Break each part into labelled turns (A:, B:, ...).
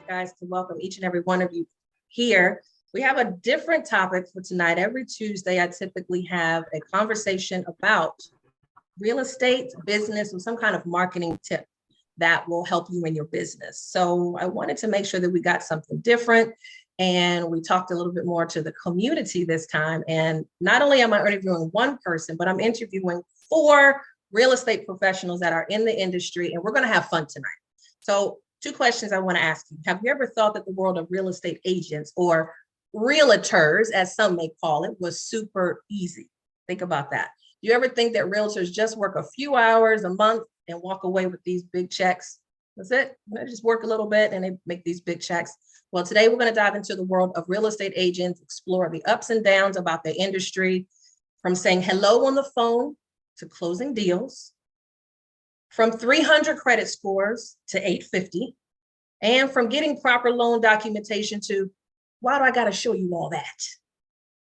A: guys, to welcome each and every one of you here. We have a different topic for tonight. Every Tuesday, I typically have a conversation about real estate, business, or some kind of marketing tip that will help you in your business. So I wanted to make sure that we got something different. And we talked a little bit more to the community this time. And not only am I interviewing one person, but I'm interviewing 4 real estate professionals that are in the industry, and we're going to have fun tonight. So 2 questions I want to ask you. Have you ever thought that the world of real estate agents, or realtors, as some may call it, was super easy? Think about that. Do you ever think that realtors just work a few hours a month and walk away with these big checks? That's it. They just work a little bit and they make these big checks. Well, today we're going to dive into the world of real estate agents, explore the ups and downs about the industry, from saying hello on the phone to closing deals, from 300 credit scores to 850, and from getting proper loan documentation to why do I got to show you all that?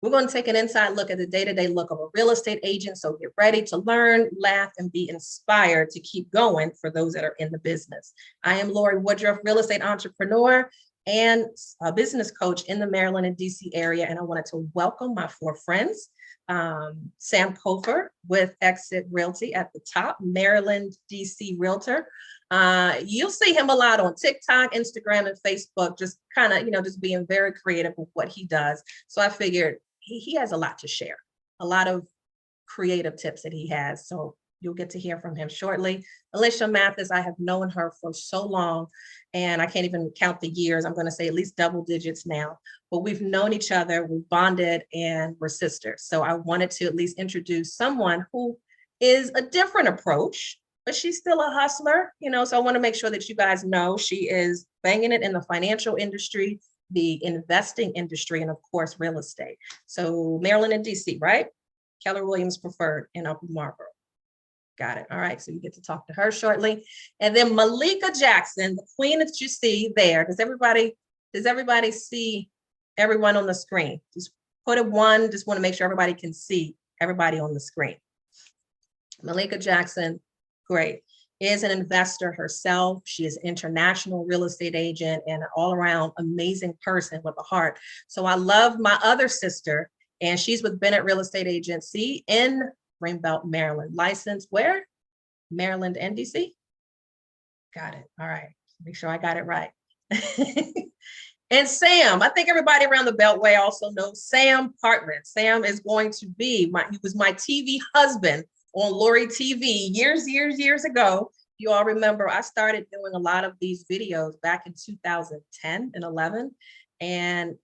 A: We're going to take an inside look at the day-to-day look of a real estate agent. So get ready to learn, laugh, and be inspired to keep going for those that are in the business. I am Lorie Woodruff, real estate entrepreneur and a business coach in the Maryland and DC area. And I wanted to welcome my 4 friends. Sam Kofer with Exit Realty at the top, Maryland, DC realtor. You'll see him a lot on TikTok, Instagram, and Facebook, just kind of, just being very creative with what he does. So I figured he has a lot to share, a lot of creative tips that he has. So you'll get to hear from him shortly. Alicia Mathis, I have known her for so long, and I can't even count the years. I'm going to say at least double digits now, but we've known each other, we bonded, and we're sisters. So I wanted to at least introduce someone who is a different approach, but she's still a hustler, so I want to make sure that you guys know she is banging it in the financial industry, the investing industry, and of course, real estate. So Maryland and DC, right? Keller Williams Preferred in Upper Marlboro. Got it. All right. So you get to talk to her shortly. And then Malika Jackson, the queen that you see there. Does everybody see everyone on the screen? Just put a 1. Just want to make sure everybody can see everybody on the screen. Malika Jackson, great, is an investor herself. She is an international real estate agent and an all-around amazing person with a heart. So I love my other sister, and she's with Bennett Real Estate Agency in Greenbelt, Maryland. Licensed where? Maryland and DC? Got it. All right. Make sure I got it right. And Sam, I think everybody around the Beltway also knows Sam Partman. Sam is going to be he was my TV husband on Lorie TV years ago. You all remember I started doing a lot of these videos back in 2010 and 11. And,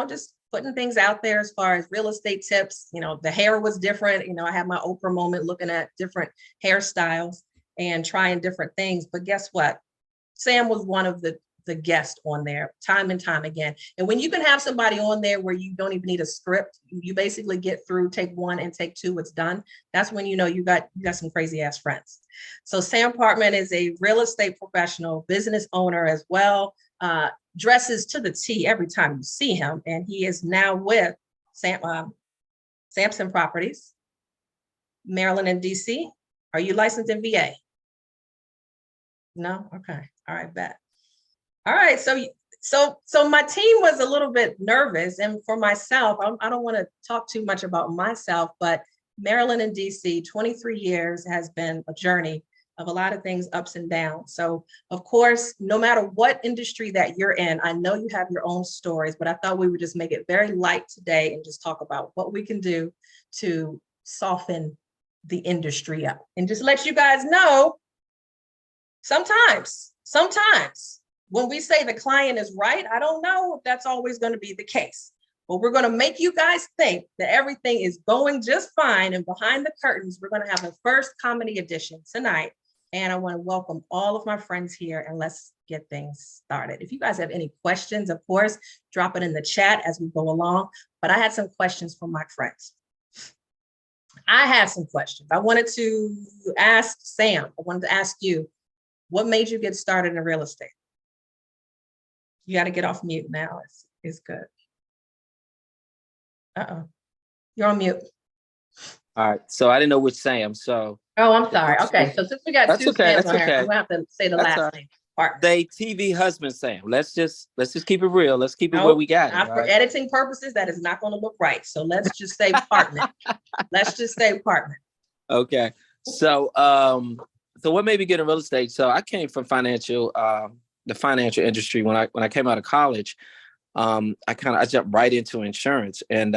A: just putting things out there as far as real estate tips. The hair was different. I had my Oprah moment looking at different hairstyles and trying different things. But guess what? Sam was one of the guests on there time and time again. And when you can have somebody on there where you don't even need a script, you basically get through take 1 and take 2, it's done. That's when you got some crazy ass friends. So Sam Partman is a real estate professional, business owner as well. Dresses to the T every time you see him. And he is now with Sampson Properties, Maryland and DC. Are you licensed in VA? No? Okay. All right, bet. All right. So my team was a little bit nervous. And for myself, I don't want to talk too much about myself, but Maryland and DC, 23 years has been a journey of a lot of things, ups and downs. So of course, no matter what industry that you're in, I know you have your own stories, but I thought we would just make it very light today and just talk about what we can do to soften the industry up and just let you guys know sometimes when we say the client is right, I don't know if that's always going to be the case, but we're going to make you guys think that everything is going just fine. And behind the curtains, we're going to have the first comedy edition tonight. And I want to welcome all of my friends here, and let's get things started. If you guys have any questions, of course, drop it in the chat as we go along. But I had some questions from my friends. I have some questions. I wanted to ask Sam, I wanted to ask you, what made you get started in real estate? You got to get off mute now. It's good. Uh-oh. You're on mute.
B: All right. So I didn't know which Sam. So.
A: Oh, I'm sorry. Okay. So since we got 2 Sams on here,
B: okay.
A: I'm going to have to say the last name. Partner.
B: They TV husband Sam. Let's just keep it real. Let's keep it where we got it.
A: Not for editing purposes, that is not going to look right. So let's just say partner. Let's just say partner.
B: Okay. So what made me get in real estate? So I came from the financial industry when I came out of college. I jumped right into insurance, and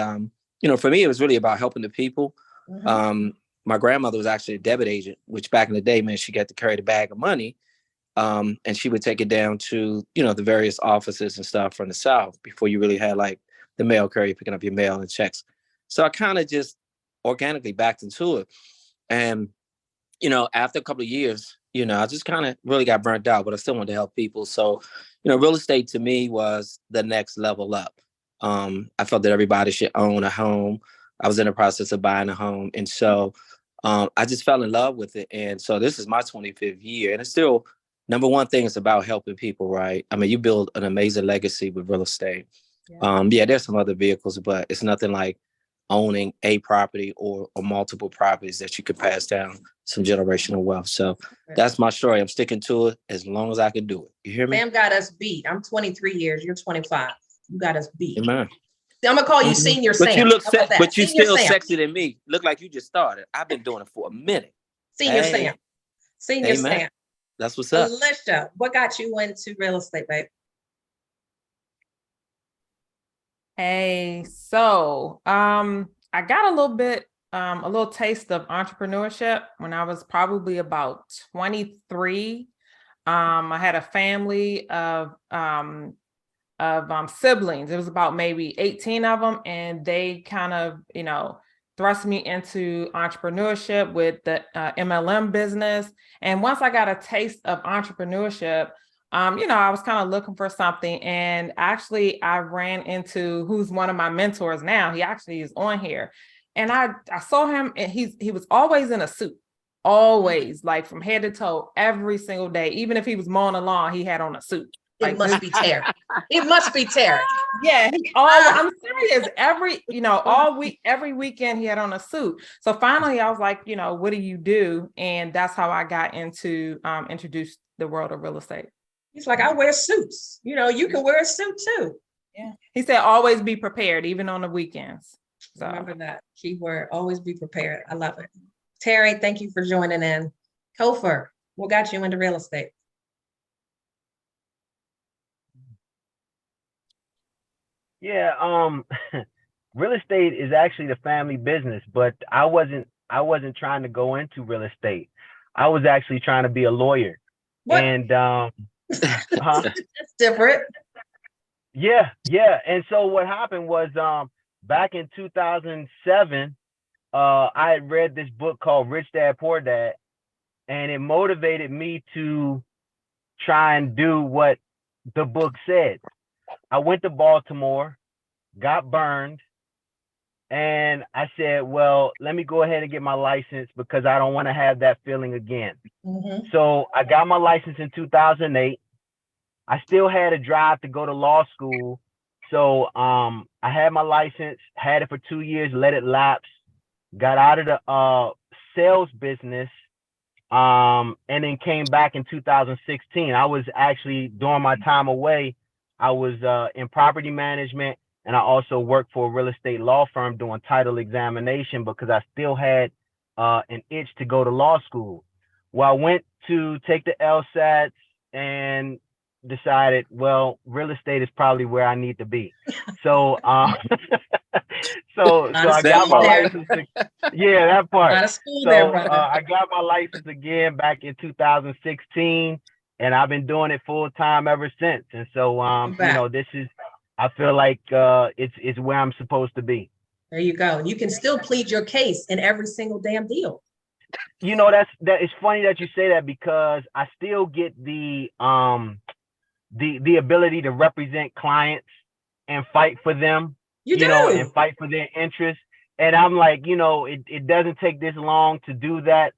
B: for me, it was really about helping the people. Mm-hmm. My grandmother was actually a debit agent, which back in the day meant she got to carry the bag of money. And she would take it down to, the various offices and stuff from the South before you really had like the mail carrier picking up your mail and checks. So I kind of just organically backed into it. And, after a couple of years, I just kind of really got burnt out, but I still wanted to help people. So, real estate to me was the next level up. I felt that everybody should own a home. I was in the process of buying a home. And so I just fell in love with it. And so this is my 25th year, and it's still, number one thing is about helping people, right? I mean, you build an amazing legacy with real estate. Yeah, there's some other vehicles, but it's nothing like owning a property or multiple properties that you could pass down some generational wealth. So that's my story. I'm sticking to it as long as I can do it. You hear me?
A: Sam got us beat. I'm 23 years. You're 25. You got us beat.
B: Amen.
A: I'm gonna call you Senior Sam.
B: But you look but you still sexy than me. Look like you just started. I've been doing it for a minute.
A: Senior Sam. Senior
B: Amen.
A: Sam.
B: That's what's up.
A: Alicia, what got you into real estate, babe?
C: Hey, so I got a little taste of entrepreneurship when I was probably about 23. I had a family of siblings. It was about maybe 18 of them, and they kind of, thrust me into entrepreneurship with the MLM business. And once I got a taste of entrepreneurship, I was kind of looking for something. And actually, I ran into who's one of my mentors now. He actually is on here. And I saw him, and he was always in a suit, always, like from head to toe, every single day. Even if he was mowing the lawn, he had on a suit.
A: It must be Terry. It must be Terry.
C: Yeah, I'm serious. Every weekend he had on a suit. So finally I was like, what do you do? And that's how I got into introduced the world of real estate.
A: He's like, I wear suits. You can wear a suit too.
C: Yeah. He said, always be prepared, even on the weekends. So
A: remember that keyword, always be prepared. I love it. Terry, thank you for joining in. Topher, what got you into real estate?
D: Yeah, real estate is actually the family business, but I wasn't trying to go into real estate. I was actually trying to be a lawyer.
A: What?
D: And
A: That's different.
D: Yeah. And so what happened was back in 2007, I had read this book called Rich Dad Poor Dad, and it motivated me to try and do what the book said. I went to Baltimore, got burned, and I said, well, let me go ahead and get my license because I don't want to have that feeling again. Mm-hmm. So I got my license in 2008. I still had a drive to go to law school. So I had my license, had it for 2 years, let it lapse, got out of the sales business, and then came back in 2016. I was actually, during my time away, I was in property management, and I also worked for a real estate law firm doing title examination because I still had an itch to go to law school. Well, I went to take the LSATs and decided, well, real estate is probably where I need to be. So, so I got my license. Yeah, that part.
A: Out of school
D: so
A: there, brother.
D: I got my license again back in 2016. And I've been doing it full time ever since. And so, this is, I feel like it's where I'm supposed to be.
A: There you go. And you can still plead your case in every single damn deal.
D: That it's funny that you say that because I still get the ability to represent clients and fight for them, and fight for their interests. And I'm like, it doesn't take this long to do that.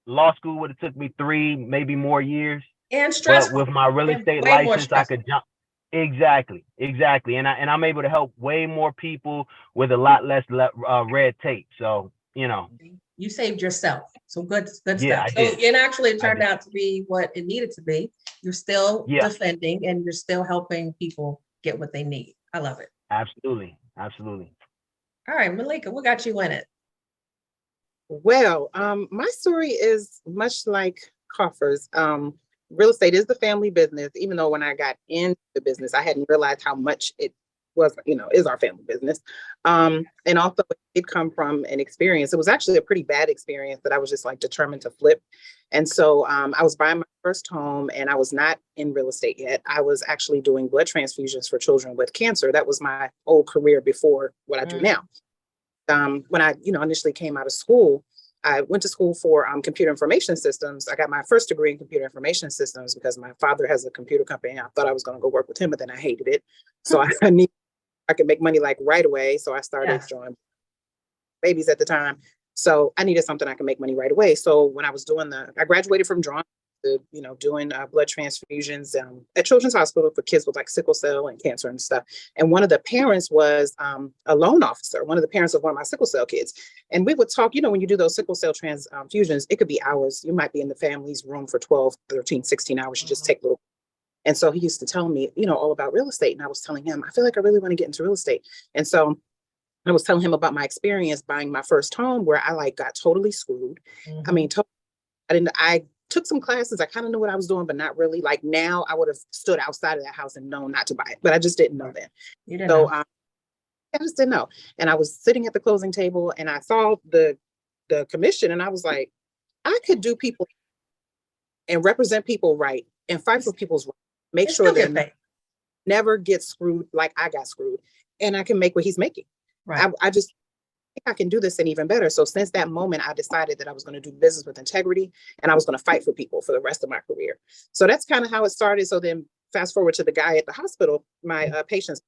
D: Law school would have took me 3, maybe more years.
A: And stressful.
D: But with my real estate license, I could jump. Exactly. And I'm able to help way more people with a lot less red tape. So,
A: You saved yourself. So good
D: Yeah,
A: stuff. So, and actually it turned out to be what it needed to be. You're still
D: Yeah.
A: defending and you're still helping people get what they need. I love it.
D: Absolutely. Absolutely.
A: All right, Malika, what got you in it?
E: Well, my story is much like Coffer's. Real estate is the family business, even though when I got into the business, I hadn't realized how much it was, is our family business. And also it did come from an experience. It was actually a pretty bad experience that I was just like determined to flip. And so I was buying my first home and I was not in real estate yet. I was actually doing blood transfusions for children with cancer. That was my old career before what I do now. When I, initially came out of school, I went to school for computer information systems. I got my first degree in computer information systems because my father has a computer company. I thought I was going to go work with him, but then I hated it. So I could make money like right away. So I started drawing babies at the time. So I needed something I could make money right away. So when I was I graduated from drawing to, doing blood transfusions at Children's Hospital for kids with like sickle cell and cancer and stuff. And one of the parents was a loan officer, one of the parents of one of my sickle cell kids. And we would talk, when you do those sickle cell transfusions, it could be hours. You might be in the family's room for 12, 13, 16 hours. You just take little. And so he used to tell me, all about real estate. And I was telling him, I feel like I really want to get into real estate. And so I was telling him about my experience buying my first home where I got totally screwed. I mean, I took some classes. I kind of knew what I was doing, but not really. Like now I would have stood outside of that house and known not to buy it, but I just didn't know then.
A: You didn't know.
E: I just didn't know. And I was sitting at the closing table and I saw the commission and I was like, I could do people and represent people right and fight for people's rights. Make sure they never get screwed like I got screwed. And I can make what he's making. Right. I just think I can do this and even better. So since that moment, I decided that I was going to do business with integrity and I was going to fight for people for the rest of my career. So that's kind of how it started. So then fast forward to the guy at the hospital, my patients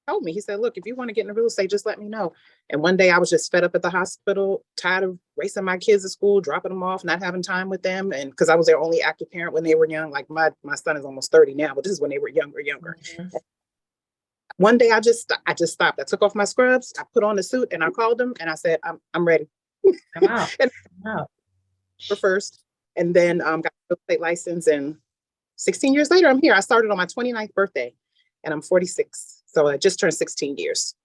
E: told me, he said, look, if you want to get into real estate, just let me know. And one day I was just fed up at the hospital, tired of racing my kids to school, dropping them off, not having time with them. And because I was their only active parent when they were young, like my son is almost 30 now, but this is when they were younger. Mm-hmm. One day I just stopped. I took off my scrubs, I put on a suit and I called them and I said, I'm ready.
A: Come out.
E: For first. And then got a real estate license. And 16 years later, I'm here. I started on my 29th birthday and I'm 46. So I just turned 16 years.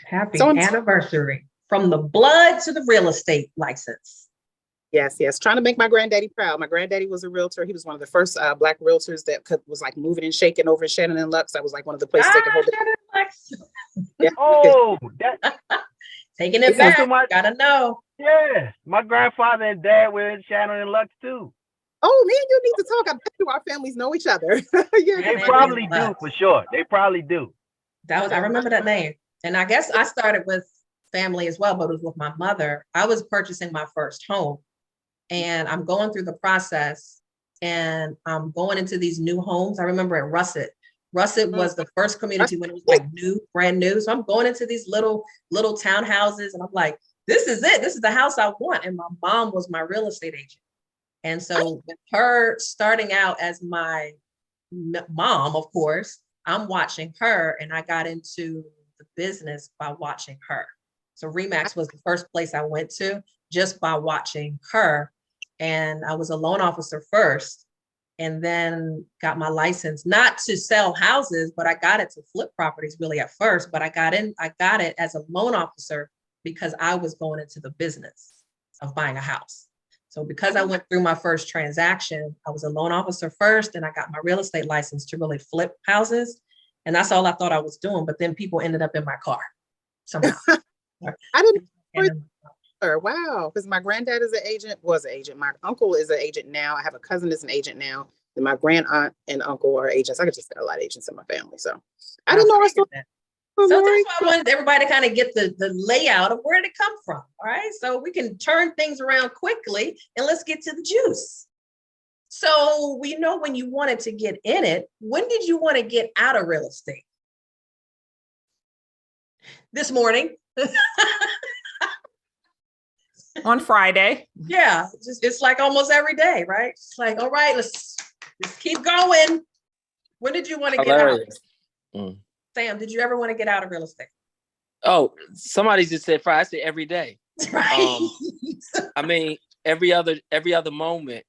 A: Happy anniversary. From the blood to the real estate license.
E: Yes. Trying to make my granddaddy proud. My granddaddy was a realtor. He was one of the first Black realtors that was like moving and shaking over in Shannon and Lux. That was like one of the places they could hold it.
D: Yeah. Oh,
A: taking it back. Gotta know.
D: Yeah. My grandfather and dad were in Shannon and Lux too.
E: Oh man, you need to talk. I bet you our families know each other.
D: They probably do for sure. They probably do.
A: I remember that name. And I guess I started with family as well, but it was with my mother. I was purchasing my first home and I'm going through the process and I'm going into these new homes. I remember at Russet. Russet was the first community when it was like brand new. So I'm going into these little townhouses and I'm like, this is it. This is the house I want. And my mom was my real estate agent. And so with her starting out as my mom, of course, I'm watching her and I got into the business by watching her. So Remax was the first place I went to just by watching her. And I was a loan officer first and then got my license, not to sell houses, but I got it to flip properties really at first, but I got it as a loan officer because I was going into the business of buying a house. So because I went through my first transaction, I was a loan officer first, and I got my real estate license to really flip houses. And that's all I thought I was doing. But then people ended up in my car somehow.
E: I didn't. Wow. Because my granddad was an agent. My uncle is an agent now. I have a cousin that's an agent now. And my grand aunt and uncle are agents. I could just got a lot of agents in my family. So I didn't know I still.
A: So that's why I wanted everybody to kind of get the layout of where did it come from. All right. So we can turn things around quickly and let's get to the juice. So we know when you wanted to get in it, when did you want to get out of real estate? This morning.
C: On Friday.
A: Yeah. It's like almost every day, right? It's like, all right, let's keep going. When did you want to get out? Sam, did you ever want to get out of real estate?
B: Oh, somebody just said Friday. I said every day.
A: Right.
B: I mean, every other moment,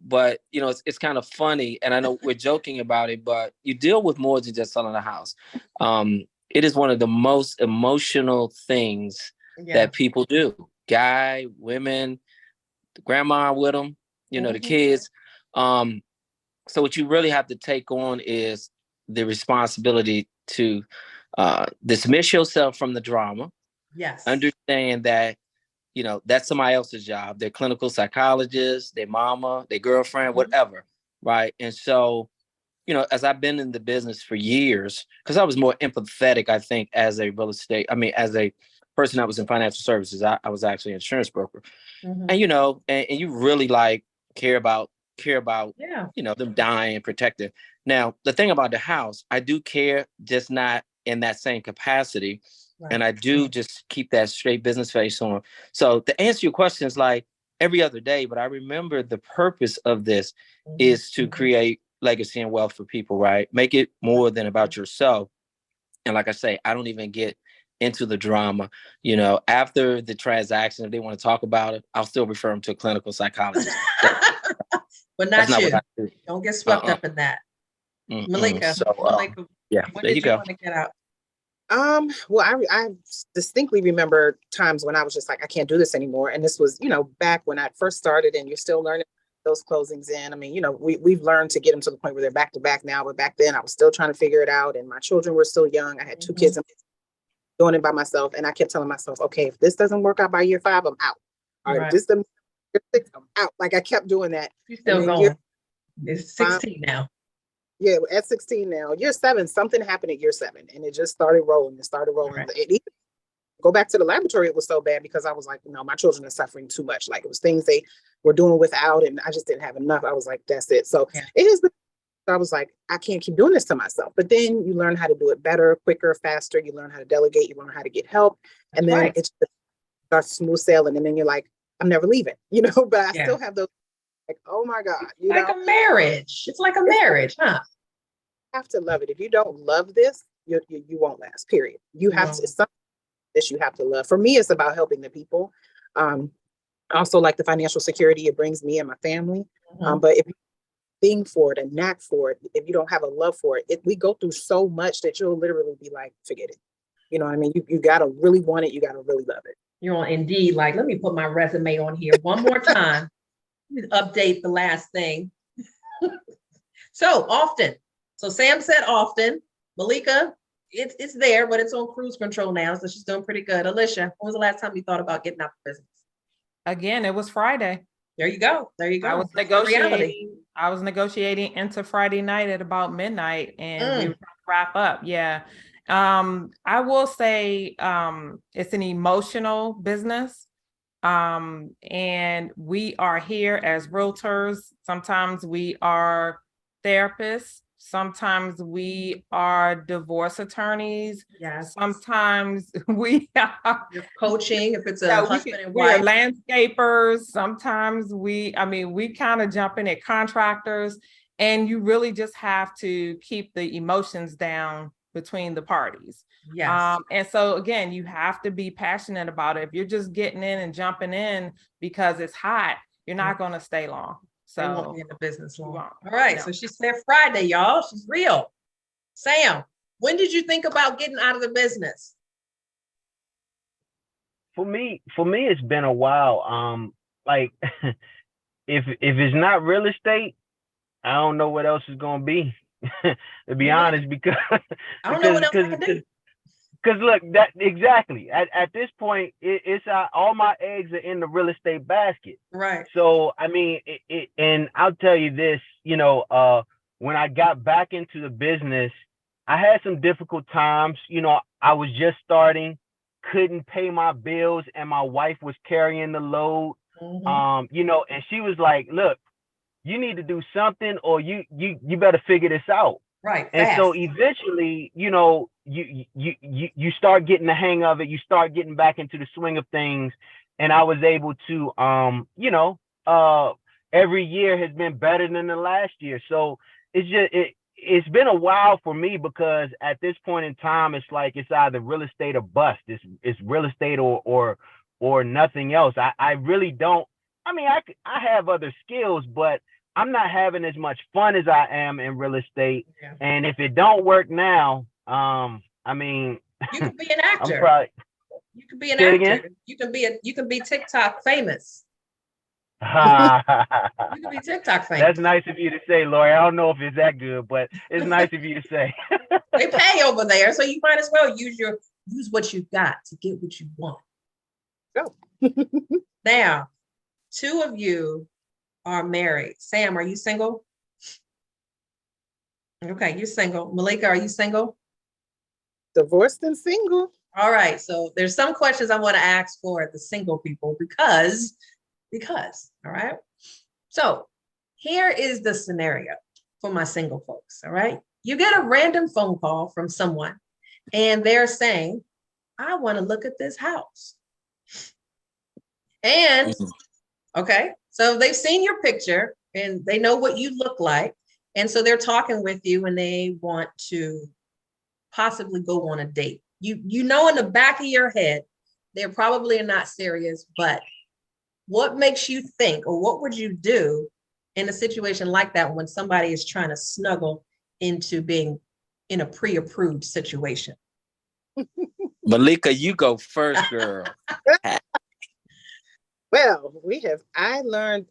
B: but it's kind of funny, and I know we're joking about it, but you deal with more than just selling a house. It is one of the most emotional things that people do. Guy, women, the grandma with them, the kids. So what you really have to take on is the responsibility to dismiss yourself from the drama.
A: Yes.
B: Understand that, that's somebody else's job. They're clinical psychologists, their mama, their girlfriend, whatever. Right. And so, as I've been in the business for years, because I was more empathetic, I think, as a as a person that was in financial services. I was actually an insurance broker. And, and you really care about, them dying and protect them. Now, the thing about the house, I do care, just not in that same capacity. Right. And I do just keep that straight business face on. So to answer your question is every other day, but I remember the purpose of this is to create legacy and wealth for people, right? Make it more than about yourself. And like I say, I don't even get into the drama. After the transaction, if they want to talk about it, I'll still refer them to a clinical psychologist.
A: But not you. Do. Don't get swept up in that. Malika, Malika, what
B: there
A: did you want to get out?
E: Well, I distinctly remember times when I was just like, I can't do this anymore. And this was, back when I first started, and you're still learning those closings in. I mean, we've learned to get them to the point where they're back to back now, but back then I was still trying to figure it out. And my children were still young. I had 2 kids, doing it by myself. And I kept telling myself, okay, if this doesn't work out by year 5, I'm out. All right, this doesn't year 6, I'm out. Like I kept doing that.
A: You're still going. It's 16 now.
E: Yeah, at 16 now. Year 7, something happened at year 7, and it just started rolling. It started rolling. Right. Go back to the laboratory, it was so bad because I was like, no, my children are suffering too much. Like it was things they were doing without, and I just didn't have enough. I was like, that's it. So it has been, I was like, I can't keep doing this to myself. But then you learn how to do it better, quicker, faster. You learn how to delegate. You learn how to get help. And then it starts smooth sailing. And then you're like, I'm never leaving, but I still have those, like, oh my God.
A: Like a marriage. It's like a marriage, huh?
E: You have to love it. If you don't love this, you won't last, period. You have to, it's something that you have to love. For me, it's about helping the people. Also, like the financial security it brings me and my family. But if you thing for it, a knack for it, if you don't have a love for it, we go through so much that you'll literally be like, forget it. You know what I mean? You got to really want it. You got to really love it.
A: You're on Indeed. Like, let me put my resume on here one more time. Update the last thing. So often. So Sam said often. Malika, it's there, but it's on cruise control now. So she's doing pretty good. Alicia, when was the last time you thought about getting out of business?
C: Again, it was Friday.
A: There you go. There you go.
C: I was negotiating into Friday night at about midnight, and we were trying to wrap up. Yeah. I will say it's an emotional business. And we are here as realtors. Sometimes we are therapists. Sometimes we are divorce attorneys.
A: Yes.
C: Sometimes we are
A: coaching, if it's a husband and wife.
C: We are landscapers. Sometimes we kind of jump in at contractors, and you really just have to keep the emotions down between the parties.
A: Yes.
C: And so again, you have to be passionate about it. If you're just getting in and jumping in because it's hot, you're not going to stay long. So
A: they won't be in the business long. All right. No. So she said Friday, y'all. She's real. Sam, when did you think about getting out of the business?
D: For me, it's been a while. Like if it's not real estate, I don't know what else is gonna be. To be honest, because
A: I don't know what else I can do.
D: Because look, that exactly at this point, it's all my eggs are in the real estate basket.
A: Right.
D: So I mean, and I'll tell you this, when I got back into the business, I had some difficult times. I was just starting, couldn't pay my bills, and my wife was carrying the load. And she was like, "Look, you need to do something, or you better figure this out."
A: Right.
D: And so eventually, you start getting the hang of it. You start getting back into the swing of things. And I was able to, every year has been better than the last year. So it's been a while for me, because at this point in time, it's like, it's either real estate or bust. It's real estate or nothing else. I really don't I mean, I have other skills, but I'm not having as much fun as I am in real estate.
A: Yeah.
D: And if it don't work now, I mean,
A: You could be an
D: I'm
A: actor.
D: probably.
A: You can be an
D: Say it
A: actor.
D: again?
A: You can be TikTok famous. You can be TikTok famous.
D: That's nice of you to say, Lorie. I don't know if it's that good, but it's nice of you to say.
A: They pay over there, so you might as well use what you got to get what you want.
E: Go.
A: Now, two of you are married. Sam, are you single? Okay, you're single. Malika, are you single?
E: Divorced and single.
A: All right, so there's some questions I want to ask for the single people because, all right? So here is the scenario for my single folks, all right? You get a random phone call from someone and they're saying, I want to look at this house. And, okay, so they've seen your picture and they know what you look like. And so they're talking with you and they want to possibly go on a date. You know in the back of your head, they're probably not serious, but what makes you think, or what would you do in a situation like that when somebody is trying to snuggle into being in a pre-approved situation?
B: Malika, you go first, girl.
E: Well, I learned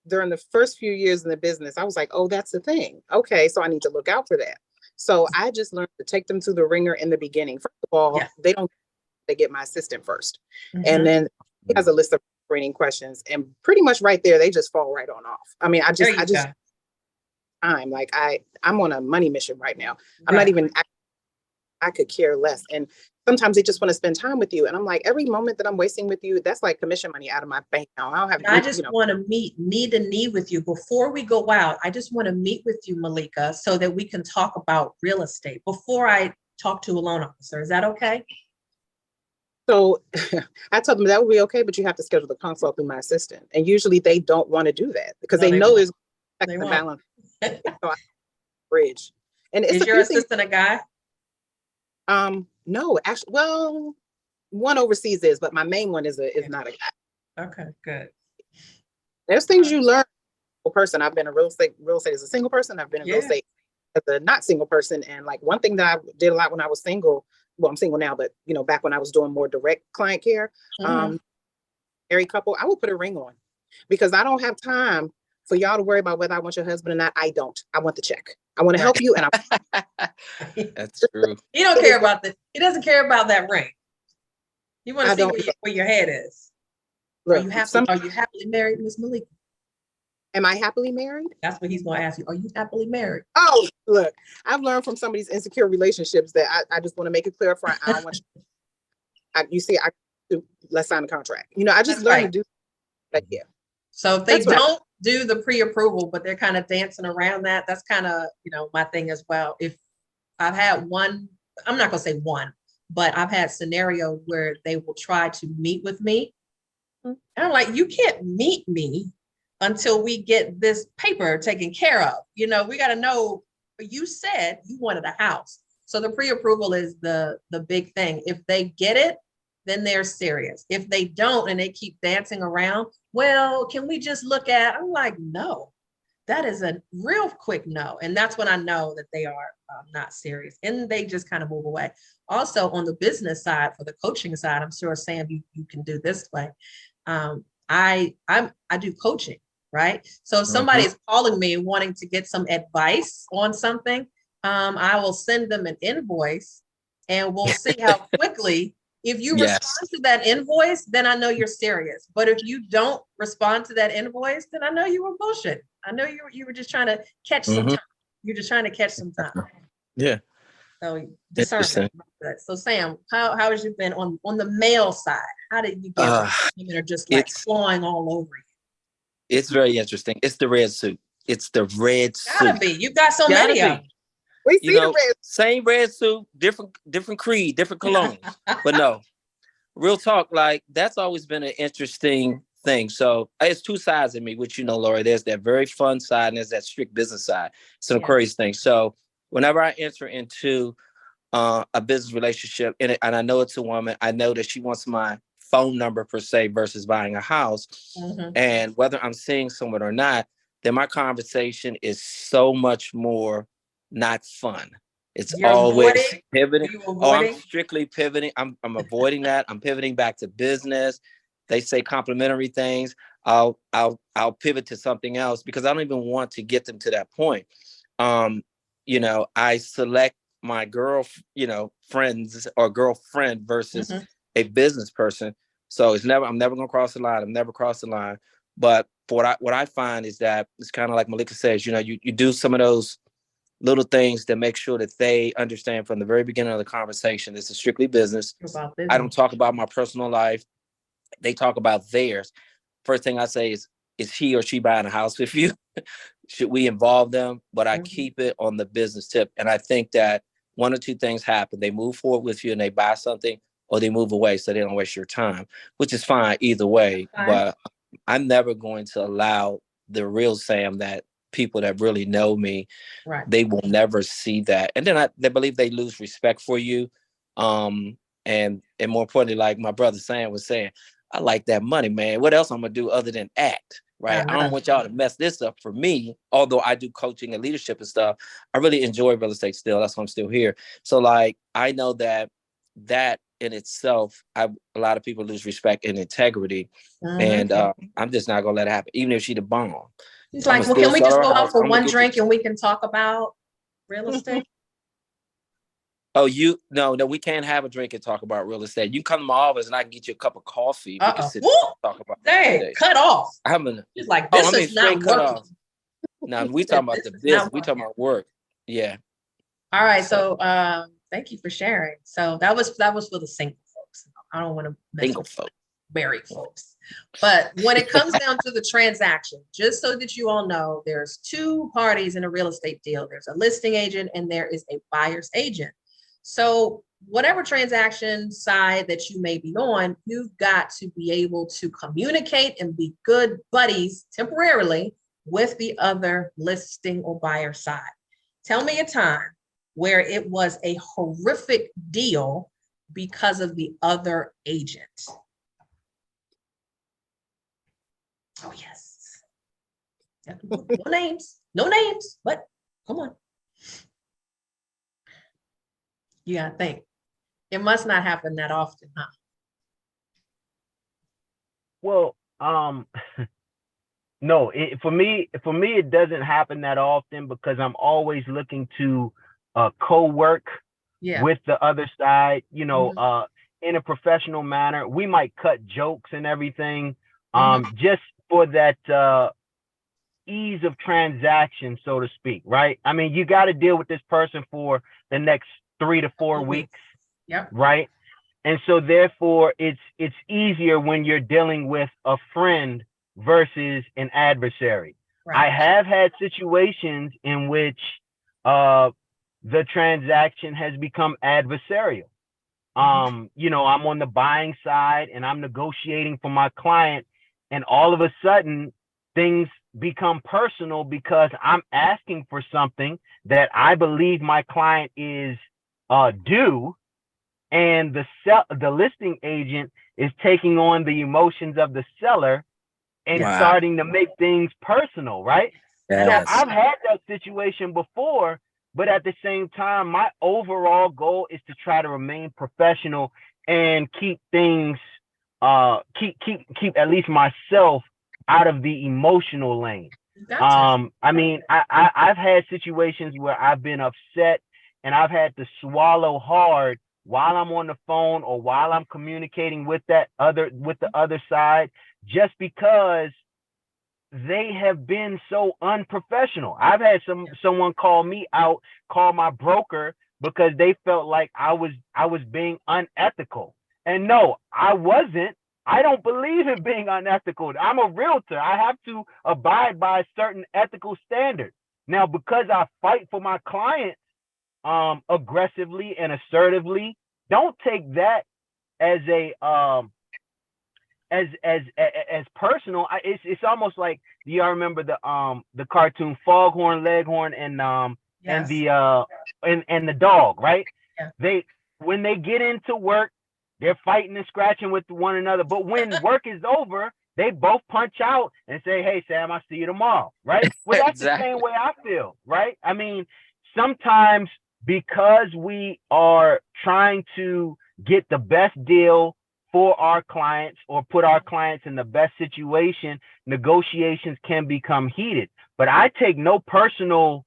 E: during the first few years in the business, I was like, oh, that's the thing. Okay, so I need to look out for that. So I just learned to take them to the ringer in the beginning. First of all, they get my assistant first.
A: Mm-hmm.
E: And then he has a list of screening questions, and pretty much right there, they just fall right on off. I mean, I'm on a money mission right now. I'm not even, I could care less. And sometimes they just want to spend time with you. And I'm like, every moment that I'm wasting with you, that's like commission money out of my bank account. I just
A: want to meet knee to knee with you before we go out. I just want to meet with you, Malika, so that we can talk about real estate before I talk to a loan officer. Is that okay?
E: So I told them that would be okay, but you have to schedule the consult through my assistant. And usually they don't want to do that because they know there's a balance. So I bridge. And
A: is your assistant a guy?
E: No, actually, well, one overseas is, but my main one is not a guy.
A: Okay, good.
E: There's things you learn as a person. I've been a real estate as a single person. I've been in real estate as a not single person. And like one thing that I did a lot when I was single, well, I'm single now, but back when I was doing more direct client care, married couple, I would put a ring on because I don't have time for y'all to worry about whether I want your husband or not. I don't. I want the check. I want to help you. And
B: That's true.
A: He don't care about this. He doesn't care about that ring. You want to see where your head is. Look, are you happily married, Miss Malika?
E: Am I happily married?
A: That's what he's going to ask you. Are you happily married?
E: Oh, look, I've learned from some of these insecure relationships that I just want to make it clear front. I don't want let's sign the contract. I just learned to do that. Yeah.
A: So if they don't do the pre-approval, but they're kind of dancing around that, that's kind of, my thing as well. If I've had one, I'm not going to say one, but I've had scenarios where they will try to meet with me. And I'm like, you can't meet me until we get this paper taken care of. We got to know, you said you wanted a house. So the pre-approval is the big thing. If they get it, then they're serious. If they don't and they keep dancing around, well, can we just look at, I'm like, no, that is a real quick no. And that's when I know that they are not serious and they just kind of move away. Also on the business side, for the coaching side, I'm sure Sam, you can do this way. I do coaching, right? So if somebody is calling me wanting to get some advice on something, I will send them an invoice and we'll see how quickly. If you respond to that invoice, then I know you're serious. But if you don't respond to that invoice, then I know you were bullshit. I know you were just trying to catch some time. You're just trying to catch some time.
B: Yeah.
A: So discernment. So Sam, how has you been on the male side? How did you get women are just like clawing all over you?
B: It's very interesting. It's the red suit. It's the red suit.
A: Gotta be. You've got so many of them.
E: We see the red.
B: Same red suit, different creed, different cologne. But no, real talk, like that's always been an interesting thing. So it's two sides of me, which Lorie, there's that very fun side and there's that strict business side. It's an Aquarius thing. So whenever I enter into a business relationship and I know it's a woman, I know that she wants my phone number per se versus buying a house.
A: Mhm.
B: And whether I'm seeing someone or not, then my conversation is so much more not fun. It's
A: You're
B: always
A: avoiding?
B: pivoting.
A: Are you
B: Oh, I'm
A: avoiding?
B: strictly pivoting. I'm avoiding that. I'm pivoting back to business. They say complimentary things. I'll pivot to something else because I don't even want to get them to that point. I select my friends or girlfriend versus
A: Mhm.
B: a business person. So I'm never gonna cross the line. I'm never crossed the line. But for what I find is that it's kind of like Malika says, you do some of those little things to make sure that they understand from the very beginning of the conversation, this is strictly business.
A: About
B: I don't
A: business.
B: talk about my personal life. They talk about theirs. First thing I say is he or she buying a house with you? Should we involve them? But I
A: Mhm.
B: keep it on the business tip. And I think that one or two things happen. They move forward with you and they buy something, or they move away so they don't waste your time, which is fine either way.
A: Fine.
B: But I'm never going to allow the real Sam, that people that really know me,
A: Right.
B: they will never see that. And then they believe they lose respect for you. And more importantly, like my brother Sam was saying, I like that money, man. What else I'm gonna do other than act? Right. I don't want y'all to mess this up for me. Although I do coaching and leadership and stuff, I really enjoy real estate still. That's why I'm still here. So like I know that in itself, a lot of people lose respect and integrity.
A: Mhm.
B: And I'm just not gonna let it happen, even if she the bomb.
A: He's
B: I'ma
A: like, well,
B: still
A: can we
B: sell
A: just
B: her
A: go out
B: house.
A: for
B: I'ma
A: one
B: get
A: drink
B: you.
A: and we can talk about real estate?
B: Oh, no, we can't have a drink and talk about real estate. You come to my office and I can get you a cup of coffee. We can sit
A: Woo!
B: and talk about real
A: Dang,
B: estate.
A: cut off.
B: He's
A: He's like, this is not
B: straight cut
A: working.
B: off. Now we
A: He said,
B: talking about
A: this
B: the
A: is
B: business.
A: not
B: We talking
A: working.
B: about work. Yeah.
A: All right. So thank you for sharing. So that was for the single folks. I don't want to mess
B: Single
A: with
B: folk.
A: married folks. But when it comes down to the transaction, just so that you all know, there's two parties in a real estate deal. There's a listing agent and there is a buyer's agent. So whatever transaction side that you may be on, you've got to be able to communicate and be good buddies temporarily with the other listing or buyer side. Tell me a time where it was a horrific deal because of the other agent. Oh, yes. No names, but come on. You gotta think. It must not happen that often, huh?
D: Well, no, for me, it doesn't happen that often because I'm always looking to co-work with the other side, in a professional manner. We might cut jokes and everything, just for that ease of transaction, so to speak, right? I mean, you got to deal with this person for the next 3 to 4 weeks, right? And so therefore it's easier when you're dealing with a friend versus an adversary. Right. I have had situations in which the transaction has become adversarial. I'm on the buying side and I'm negotiating for my client, and all of a sudden things become personal because I'm asking for something that I believe my client is due, and the listing agent is taking on the emotions of the seller and starting to make things personal, right? Yes. So I've had that situation before, but at the same time, my overall goal is to try to remain professional and keep things, keep at least myself out of the emotional lane. Gotcha. I mean, I've had situations where I've been upset and I've had to swallow hard while I'm on the phone or while I'm communicating with the other side, just because they have been so unprofessional. I've had someone call me out, call my broker, because they felt like I was being unethical. And no, I wasn't. I don't believe in being unethical. I'm a realtor. I have to abide by certain ethical standards. Now, because I fight for my clients aggressively and assertively, don't take that as a as personal. It's almost like, do y'all remember the cartoon Foghorn Leghorn and and the dog, right? Yeah. When they get into work, They're fighting and scratching with one another. But when work is over, they both punch out and say, hey, Sam, I'll see you tomorrow, right? Well, that's
B: Exactly.
D: the same way I feel, right? I mean, sometimes because we are trying to get the best deal for our clients or put our clients in the best situation, negotiations can become heated. But I take no personal,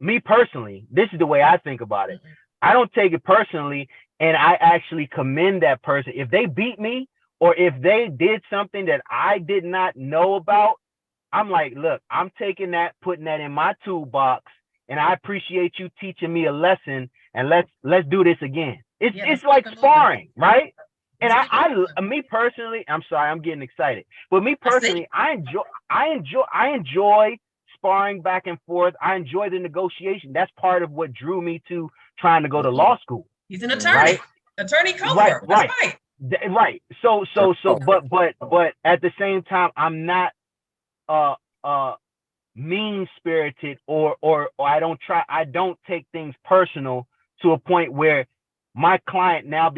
D: me personally, this is the way I think about it. I don't take it personally, and I actually commend that person. If they beat me or if they did something that I did not know about, I'm like, look, I'm taking that, putting that in my toolbox, and I appreciate you teaching me a lesson, and let's do this again. It's like sparring, right? And me personally, I'm sorry, I'm getting excited. But me personally, I enjoy sparring back and forth. I enjoy the negotiation. That's part of what drew me to trying to go to law school.
A: He's an attorney,
D: right?
A: Attorney Cover.
D: Right. Right. So, but at the same time, I'm not mean spirited or I don't take things personal to a point where my client now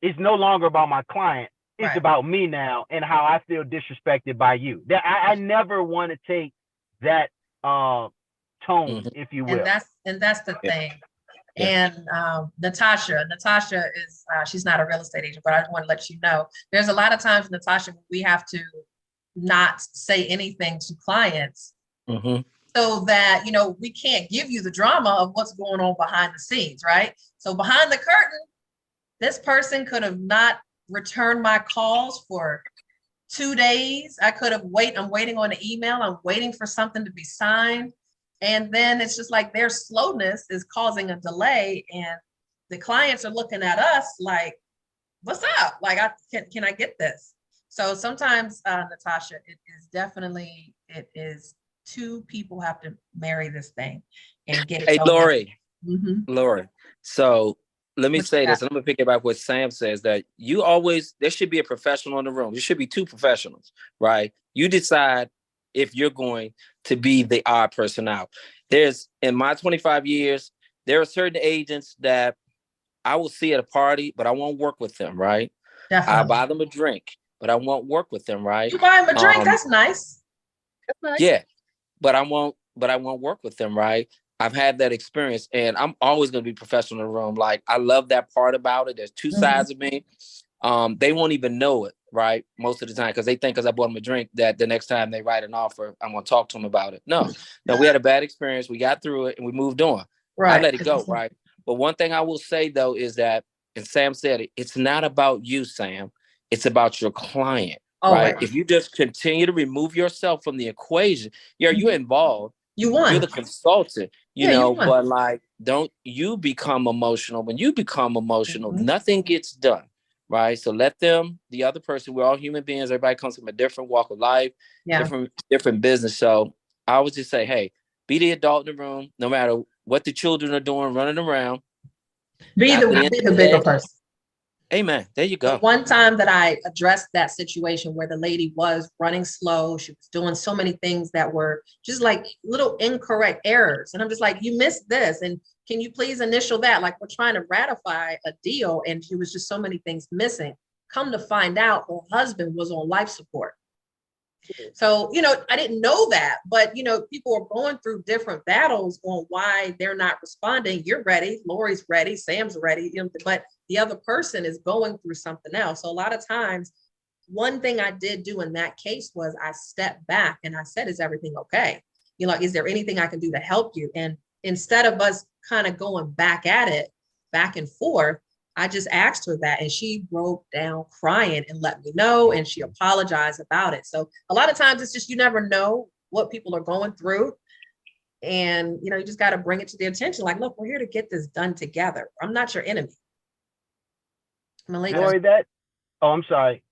D: it's no longer about my client. It's about me now and how I feel disrespected by you. I never want to take that tone, if you will.
A: And that's the thing. And Natasha is she's not a real estate agent, but I want to let you know there's a lot of times, Natasha, we have to not say anything to clients so that, you know, we can't give you the drama of what's going on behind the scenes, right? So behind the curtain, this person could have not returned my calls for 2 days. I'm waiting on an email. I'm waiting for something to be signed. And then it's just like their slowness is causing a delay, and the clients are looking at us like, what's up? Like, can I get this? So sometimes, Natasha, it is two people have to marry this thing and get it.
B: Hey, Lorie, Lorie. So let me say this, and I'm gonna pick it back what Sam says, that there should be a professional in the room. There should be two professionals, right? You decide if you're going to be the odd person out. In my 25 years, there are certain agents that I will see at a party, but I won't work with them, right?
A: Definitely.
B: I buy them a drink, but I won't work with them, right?
A: You buy them a drink, that's nice.
E: That's nice.
B: Yeah, but I won't work with them, right? I've had that experience, and I'm always going to be professional in the room. Like, I love that part about it. There's two sides of me. They won't even know it, right? Most of the time, because they think because I bought them a drink that the next time they write an offer, I'm going to talk to them about it. No, we had a bad experience. We got through it and we moved on.
A: Right.
B: I let it go, right? But one thing I will say, though, is that, and Sam said it, it's not about you, Sam. It's about your client, right? If you just continue to remove yourself from the equation, you're involved.
A: You won.
B: You're the consultant, you know, but like, don't you become emotional. When you become emotional, nothing gets done, right? So let the other person, we're all human beings. Everybody comes from a different walk of life, different business. So I would just say, hey, be the adult in the room, no matter what the children are doing, running around.
A: Be the bigger person.
B: Amen. There you go.
A: The one time that I addressed that situation where the lady was running slow, she was doing so many things that were just like little incorrect errors. And I'm just like, you missed this. And can you please initial that? Like, we're trying to ratify a deal. And she was just so many things missing. Come to find out, her husband was on life support. So, you know, I didn't know that, but, you know, people are going through different battles on why they're not responding. You're ready. Lori's ready. Sam's ready. You know, but the other person is going through something else. So a lot of times, one thing I did do in that case was I stepped back and I said, is everything okay? You know, is there anything I can do to help you? And instead of us kind of going back at it, back and forth, I just asked her that, and she broke down crying and let me know, and she apologized about it. So a lot of times it's just, you never know what people are going through. And, you know, you just got to bring it to their attention. Like, look, we're here to get this done together. I'm not your enemy.
D: Lorie, I'm sorry.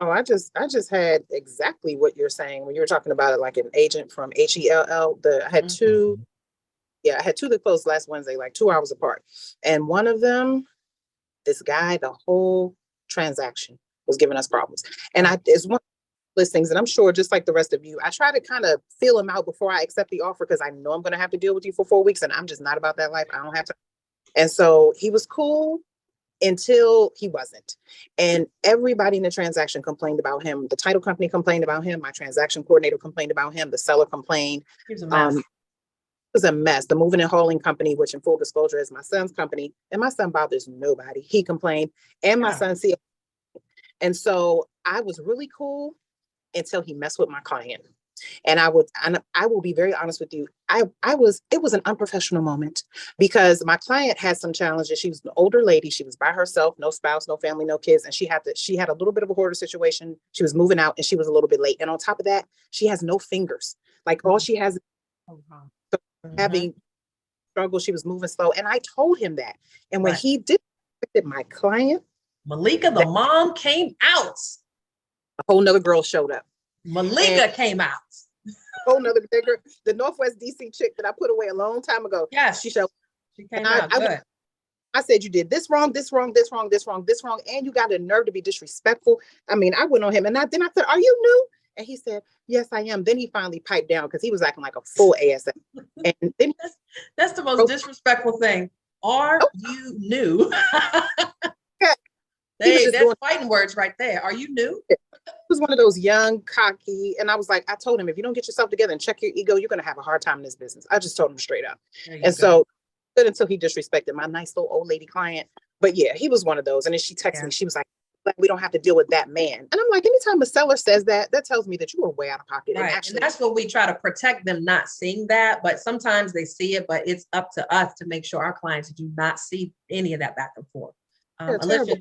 E: Oh, I just had exactly what you're saying when you were talking about it, like an agent from HELL. I had two that closed last Wednesday, like 2 hours apart. And one of them, this guy, the whole transaction was giving us problems. And it's one of the listings, and I'm sure just like the rest of you, I try to kind of feel him out before I accept the offer, because I know I'm going to have to deal with you for 4 weeks, and I'm just not about that life. I don't have to. And so he was cool. until he wasn't. And everybody in the transaction complained about him. The title company complained about him. My transaction coordinator complained about him. The seller complained.
A: He was a mess.
E: It was a mess. The moving and hauling company, which in full disclosure is my son's company, and my son bothers nobody. He complained, and my son CEO. And so I was really cool until he messed with my client. And I will be very honest with you. It was an unprofessional moment because my client had some challenges. She was an older lady. She was by herself, no spouse, no family, no kids. And she had a little bit of a hoarder situation. She was moving out and she was a little bit late. And on top of that, she has no fingers. Like all she has having struggle. She was moving slow. And I told him that. And when he did my client,
A: Malika, the mom came out.
E: a whole nother girl showed up.
A: Malika came out.
E: Whole nother bigger, the Northwest DC chick that I put away a long time ago.
A: Yes,
E: she showed.
A: She came out. Good.
E: I said, you did this wrong, this wrong, this wrong, this wrong, this wrong, and you got the nerve to be disrespectful. I mean, I went on him, and then I said, "Are you new?" And he said, "Yes, I am." Then he finally piped down because he was acting like a full ass. And then
A: that's the most disrespectful thing. Are you new? That's fighting words right there. Are you new?
E: He was one of those young, cocky, and I was like, I told him, if you don't get yourself together and check your ego, you're going to have a hard time in this business. I just told him straight up. And so, good until he disrespected my nice little old lady client. But yeah, he was one of those. And then she texted me. She was like, we don't have to deal with that man. And I'm like, anytime a seller says that, that tells me that you are way out of pocket.
A: Right. And that's what we try to protect them not seeing that. But sometimes they see it, but it's up to us to make sure our clients do not see any of that back and forth. Alicia,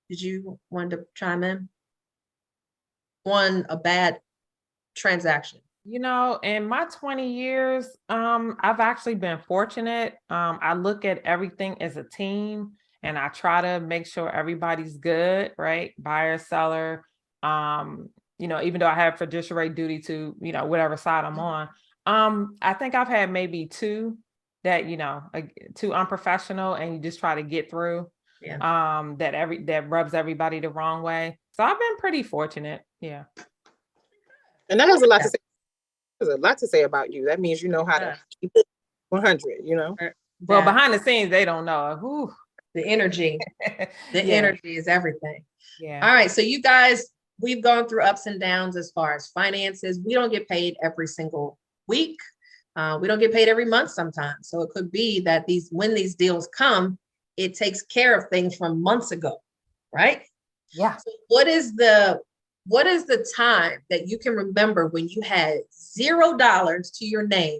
A: did you want to chime in on a bad transaction?
C: You know, in my 20 years, I've actually been fortunate. I look at everything as a team and I try to make sure everybody's good, right? Buyer, seller, you know, even though I have fiduciary duty to, you know, whatever side I'm on. I think I've had maybe two that, you know, too unprofessional and you just try to get through. Yeah. That rubs everybody the wrong way. So I've been pretty fortunate. Yeah.
E: And that has a lot to say. There's a lot to say about you. That means you know how to keep it 100, you know.
C: Well, behind the scenes, they don't know. Whew.
A: The energy. The energy is everything. Yeah. All right. So you guys, we've gone through ups and downs as far as finances. We don't get paid every single week. We don't get paid every month sometimes. So it could be that when these deals come, it takes care of things from months ago, right?
C: Yeah.
A: So what is the time that you can remember when you had $0 to your name,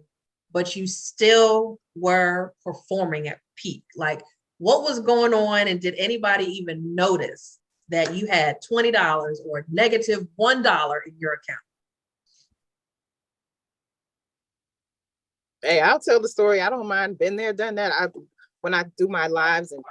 A: but you still were performing at peak? Like, what was going on, and did anybody even notice that you had $20 or negative $1 in your account?
E: Hey, I'll tell the story. I don't mind. Been there, done that. When I do my lives and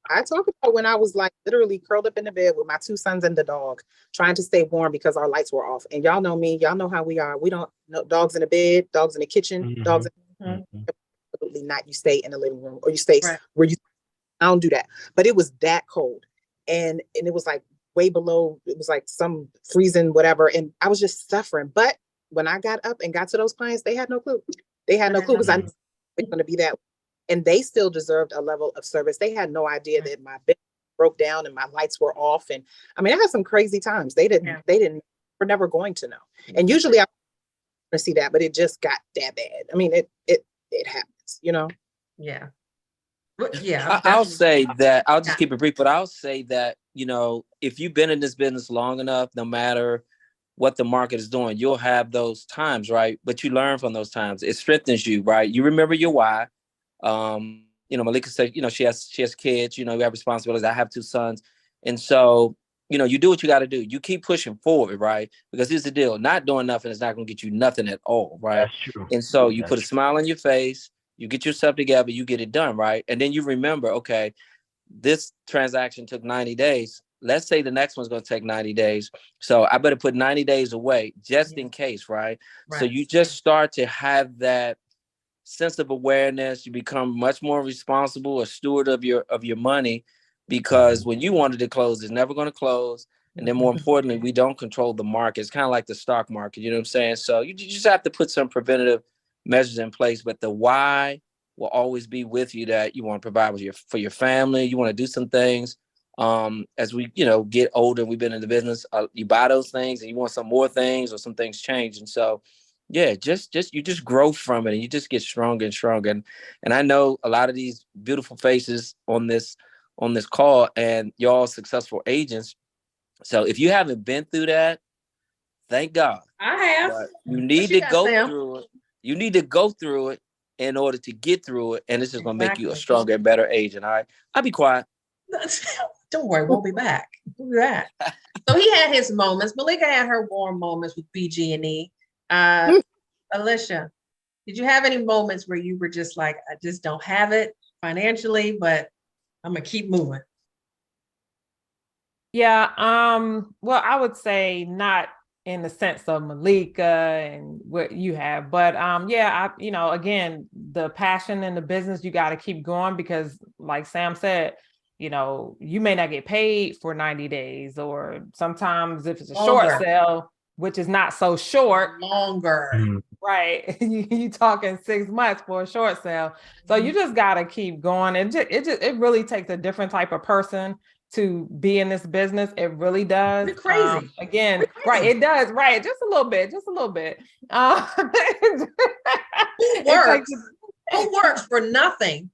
E: I talk about when I was like literally curled up in the bed with my two sons and the dog, trying to stay warm because our lights were off. And y'all know me, y'all know how we are. We don't know dogs in the bed, dogs in the kitchen, dogs. Absolutely not. You stay in the living room or you stay where you. I don't do that. But it was that cold, and it was like way below. It was like some freezing whatever, and I was just suffering. But when I got up and got to those clients, they had no clue. They had no clue because I knew it was going to be that. And they still deserved a level of service. They had no idea that my bed broke down and my lights were off. And I mean, I had some crazy times. They were never going to know. And usually I don't see that, but it just got that bad. I mean, it happens, you know?
A: Yeah. Yeah.
B: I'll say that, I'll just keep it brief, but I'll say that, you know, if you've been in this business long enough, no matter what the market is doing, you'll have those times, right? But you learn from those times. It strengthens you, right? You remember your why. You know, Malika said, you know, she has kids, you know, you have responsibilities. I have two sons. And so, you know, you do what you got to do. You keep pushing forward, right? Because here's the deal. Not doing nothing is not going to get you nothing at all, right?
D: That's true.
B: And so you put a smile on your face, you get yourself together, you get it done, right? And then you remember, okay, this transaction took 90 days. Let's say the next one's going to take 90 days. So I better put 90 days away just in case, right? So you just start to have that sense of awareness. You become much more responsible, a steward of your money, because when you wanted to close, it's never going to close. And then more importantly, we don't control the market. It's kind of like the stock market, you know what I'm saying? So you just have to put some preventative measures in place. But the why will always be with you, that you want to provide for your family. You want to do some things. As we, get older, we've been in the business, you buy those things and you want some more things, or some things change. And so, yeah, you just grow from it, and you just get stronger and stronger. And I know a lot of these beautiful faces on this call, and y'all successful agents. So if you haven't been through that, thank God.
A: I have.
B: But you need to go through it. You need to go through it in order to get through it. And it's just going to make you a stronger and better agent. I'll be quiet.
A: Don't worry, we'll be back. We'll be back. So he had his moments. Malika had her warm moments with BG&E. Alicia, did you have any moments where you were just like, I just don't have it financially, but I'm gonna keep moving?
C: Yeah. Well, I would say not in the sense of Malika and what you have, but yeah, again, the passion in the business, you got to keep going, because like Sam said, you may not get paid for 90 days, or sometimes if it's a short sale, which is not so short,
A: longer,
C: right? You talking 6 months for a short sale. So you just got to keep going. And it really takes a different type of person to be in this business. It really does.
A: You're crazy.
C: Again, right. It does. Right. Just a little bit.
A: Who works for nothing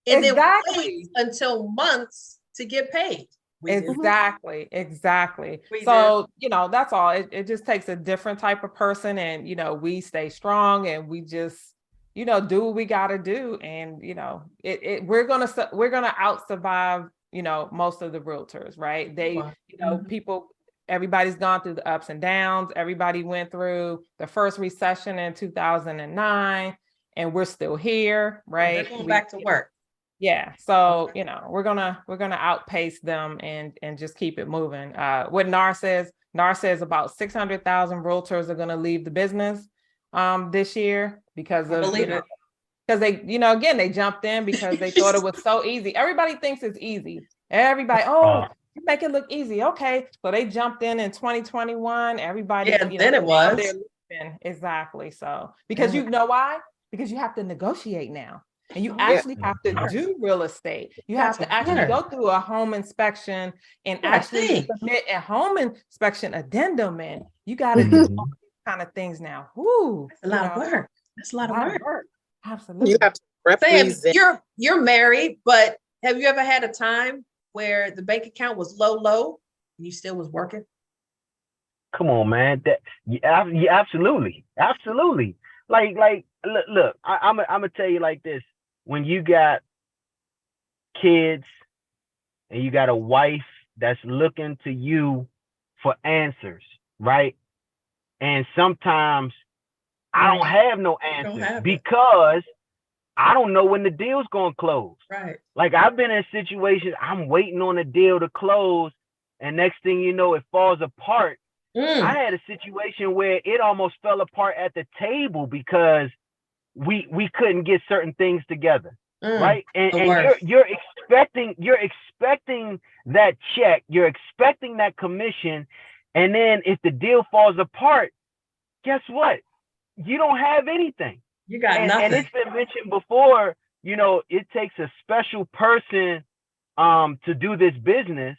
A: and then waits until months to get paid?
C: Exactly. So, that's all. It just takes a different type of person, and, we stay strong, and we just, do what we got to do. And, we're going to out survive, most of the realtors, right? People, everybody's gone through the ups and downs. Everybody went through the first recession in 2009, and we're still here, right?
A: They're going back to work.
C: Yeah. So, we're gonna outpace them and just keep it moving. What NAR says about 600,000 realtors are going to leave the business this year because of, because they, again, they jumped in because they thought it was so easy. Everybody thinks it's easy. Everybody, you make it look easy. Okay. So they jumped in 2021. Everybody,
A: then it was.
C: Exactly. So, because you know why? Because you have to negotiate now. And you actually have to do real estate. You have to actually go through a home inspection and actually submit a home inspection addendum. And you got to do all these kind of things now. Woo,
A: that's a lot of work. That's a lot of work.
C: Absolutely.
E: You have to represent.
A: You're married, but have you ever had a time where the bank account was low, and you still was working?
D: Come on, man. Absolutely. Like, look. I'm gonna tell you like this. When you got kids and you got a wife that's looking to you for answers, right? And sometimes I don't have no answers because I don't know when the deal's gonna close.
A: Right.
D: Like, I've been in situations, I'm waiting on the deal to close, and next thing you know, it falls apart. I had a situation where it almost fell apart at the table because we couldn't get certain things together, right? And you're expecting that check, you're expecting that commission, and then if the deal falls apart, guess what? You don't have anything.
A: You got nothing.
D: And it's been mentioned before, it takes a special person to do this business.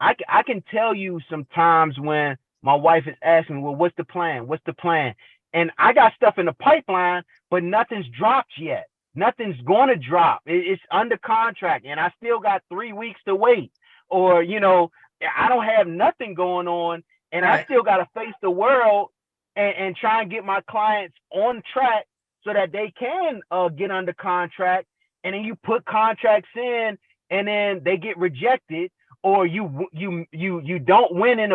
D: I can tell you sometimes when my wife is asking me, well, what's the plan? And I got stuff in the pipeline, but nothing's dropped yet. Nothing's going to drop. It's under contract, and I still got 3 weeks to wait. Or, I don't have nothing going on, and I still got to face the world and try and get my clients on track so that they can get under contract. And then you put contracts in, and then they get rejected, or you don't win in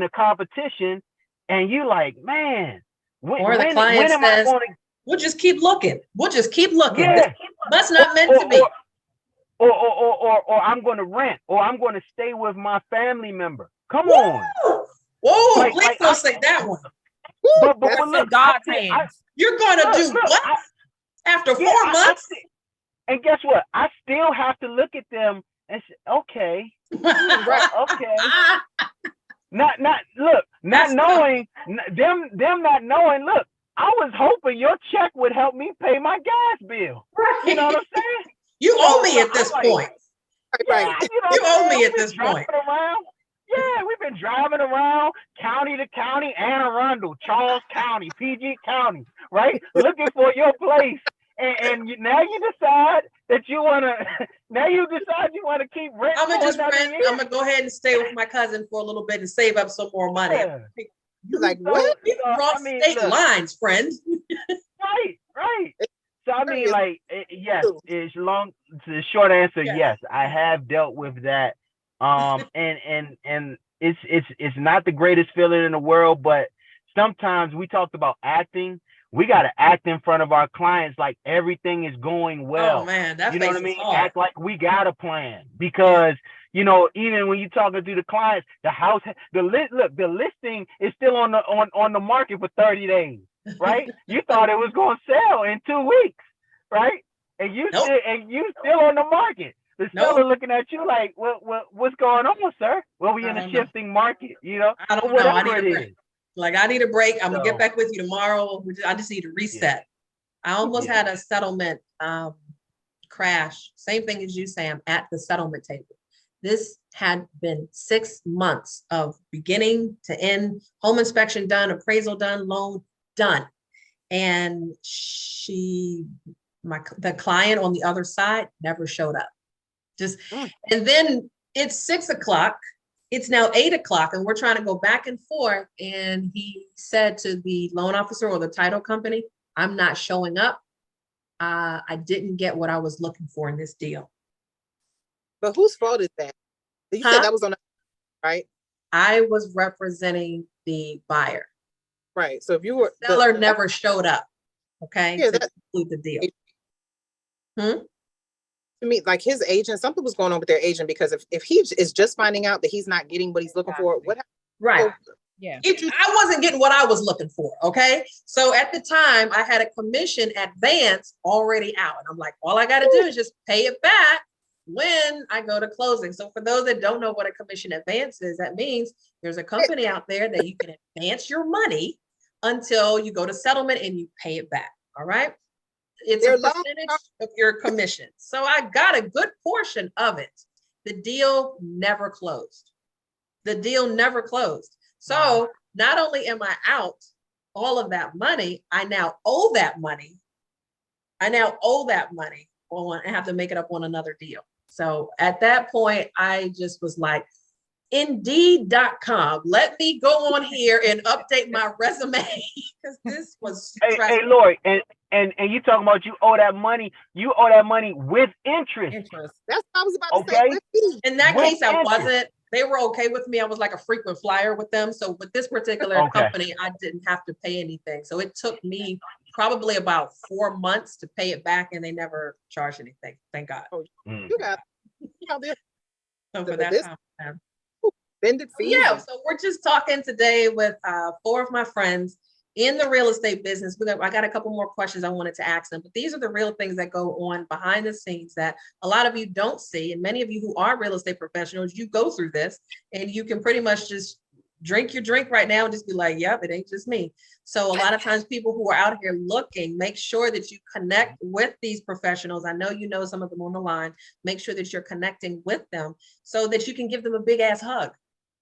D: a competition, and you like, man.
A: Or the client says, we'll just keep looking.
D: Yeah.
A: That's not meant to be.
D: Or I'm going to rent, or I'm going to stay with my family member. Come on.
A: Whoa, please don't say that one.
D: But look,
C: God's hands.
A: You're going to do what? After 4 months?
D: And guess what? I still have to look at them and say, okay. Right, okay. Not knowing them not knowing, look, I was hoping your check would help me pay my gas bill.
A: Right.
D: You know what I'm saying?
A: You owe me at this
D: I'm like,
A: point.
D: yeah,
E: Right.
D: you know
A: You
D: what I'm
A: owe
D: saying?
A: me at
D: We've
A: this
D: been
A: point.
D: driving around. Yeah, we've been driving around county to county, Anne Arundel, Charles County, PG County, right? Looking for your place. And now you decide that you want to, now you decide you want to keep renting
A: I'm gonna
D: for
A: just
D: another
A: rent.
D: year.
A: I'm gonna go ahead and stay with my cousin for a little bit and save up some more money.
D: Yeah.
E: You're like,
D: So,
E: what?
A: You cross state
D: look,
A: lines, friend.
D: right. So I mean,
E: Yes.
D: like, yes, it's long. The short answer,
A: Yes.
D: yes, I have dealt with that. And it's not the greatest feeling in the world, but sometimes we talked about acting. We got to act in front of our clients like everything is going well.
A: Oh man, that
D: You know
A: face
D: what I
A: is
D: mean?
A: hard.
D: Act like we got a plan, because you know, even when you're talking to the clients, the listing is still on the market for 30 days, right? You thought it was going to sell in 2 weeks, right? And you
A: Nope.
D: still on the market. The
A: Nope.
D: seller looking at you like, what's going on, sir? Well, we
A: I
D: in a
A: don't know.
D: shifting market, you know,
A: I don't
D: or
A: know. I
D: whatever
A: need
D: it
A: a break.
D: is.
A: Like I need a break. I'm gonna
D: So-
A: get back with you tomorrow. I just need to reset. I almost
D: Yeah.
A: had a settlement crash. Same thing as you, Sam, at the settlement table. This had been 6 months of beginning to end, home inspection done, appraisal done, loan done. And the client on the other side never showed up. And then it's 6 o'clock. It's now 8 o'clock and we're trying to go back and forth. And he said to the loan officer or the title company, I'm not showing up. I didn't get what I was looking for in this deal.
E: But whose fault is that? You
A: Huh?
E: said that was on, right?
A: I was representing the buyer.
E: Right. So if you were
A: Seller never showed up, okay,
E: Yeah,
A: to
E: that-
A: conclude the deal.
E: to me, like his agent, something was going on with their agent, because if he is just finding out that he's not getting what he's looking for, what
A: Right.
C: Yeah.
A: I wasn't getting what I was looking for, okay? So at the time, I had a commission advance already out. And I'm like, all I got to do is just pay it back when I go to closing. So for those that don't know what a commission advance is, that means there's a company out there that you can advance your money until you go to settlement and you pay it back, all right? It's a percentage of your commission. So I got a good portion of it. The deal never closed. The deal never closed. So not only am I out all of that money, I now owe that money. I have to make it up on another deal. So at that point, I just was like, Indeed.com. Let me go on here and update my resume because this was stressful.
D: Hey, Lorie, and you talking about you owe that money with interest.
E: That's what I was about to
D: Okay.
E: say.
A: In that
D: With
A: case, I
D: interest.
A: wasn't. They were okay with me. I was like a frequent flyer with them. So with this particular
D: Okay.
A: company, I didn't have to pay anything. So it took me probably about 4 months to pay it back, and they never charged anything. Thank God.
E: You got this
A: So for that time.
E: vended fees.
A: Yeah, so we're just talking today with 4 of my friends in the real estate business. I got a couple more questions I wanted to ask them, but these are the real things that go on behind the scenes that a lot of you don't see. And many of you who are real estate professionals, you go through this and you can pretty much just drink your drink right now and just be like, yep, it ain't just me. So a lot of times people who are out here looking, make sure that you connect with these professionals. I know you know some of them on the line. Make sure that you're connecting with them so that you can give them a big ass hug.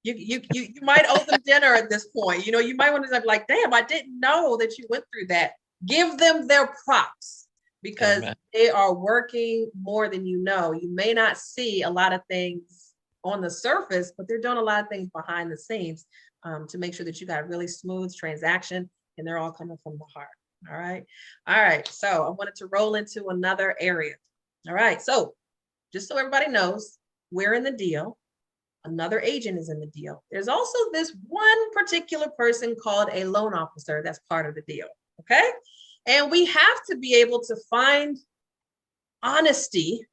A: You might owe them dinner at this point. You know, you might want to be like, damn, I didn't know that you went through that. Give them their props because they are working more than you know. You may not see a lot of things on the surface, but they're doing a lot of things behind the scenes to make sure that you got a really smooth transaction and they're all coming from the heart. All right. All right. So I wanted to roll into another area. All right. So just so everybody knows, we're in the deal. Another agent is in the deal. There's also this one particular person called a loan officer that's part of the deal, okay? And we have to be able to find honesty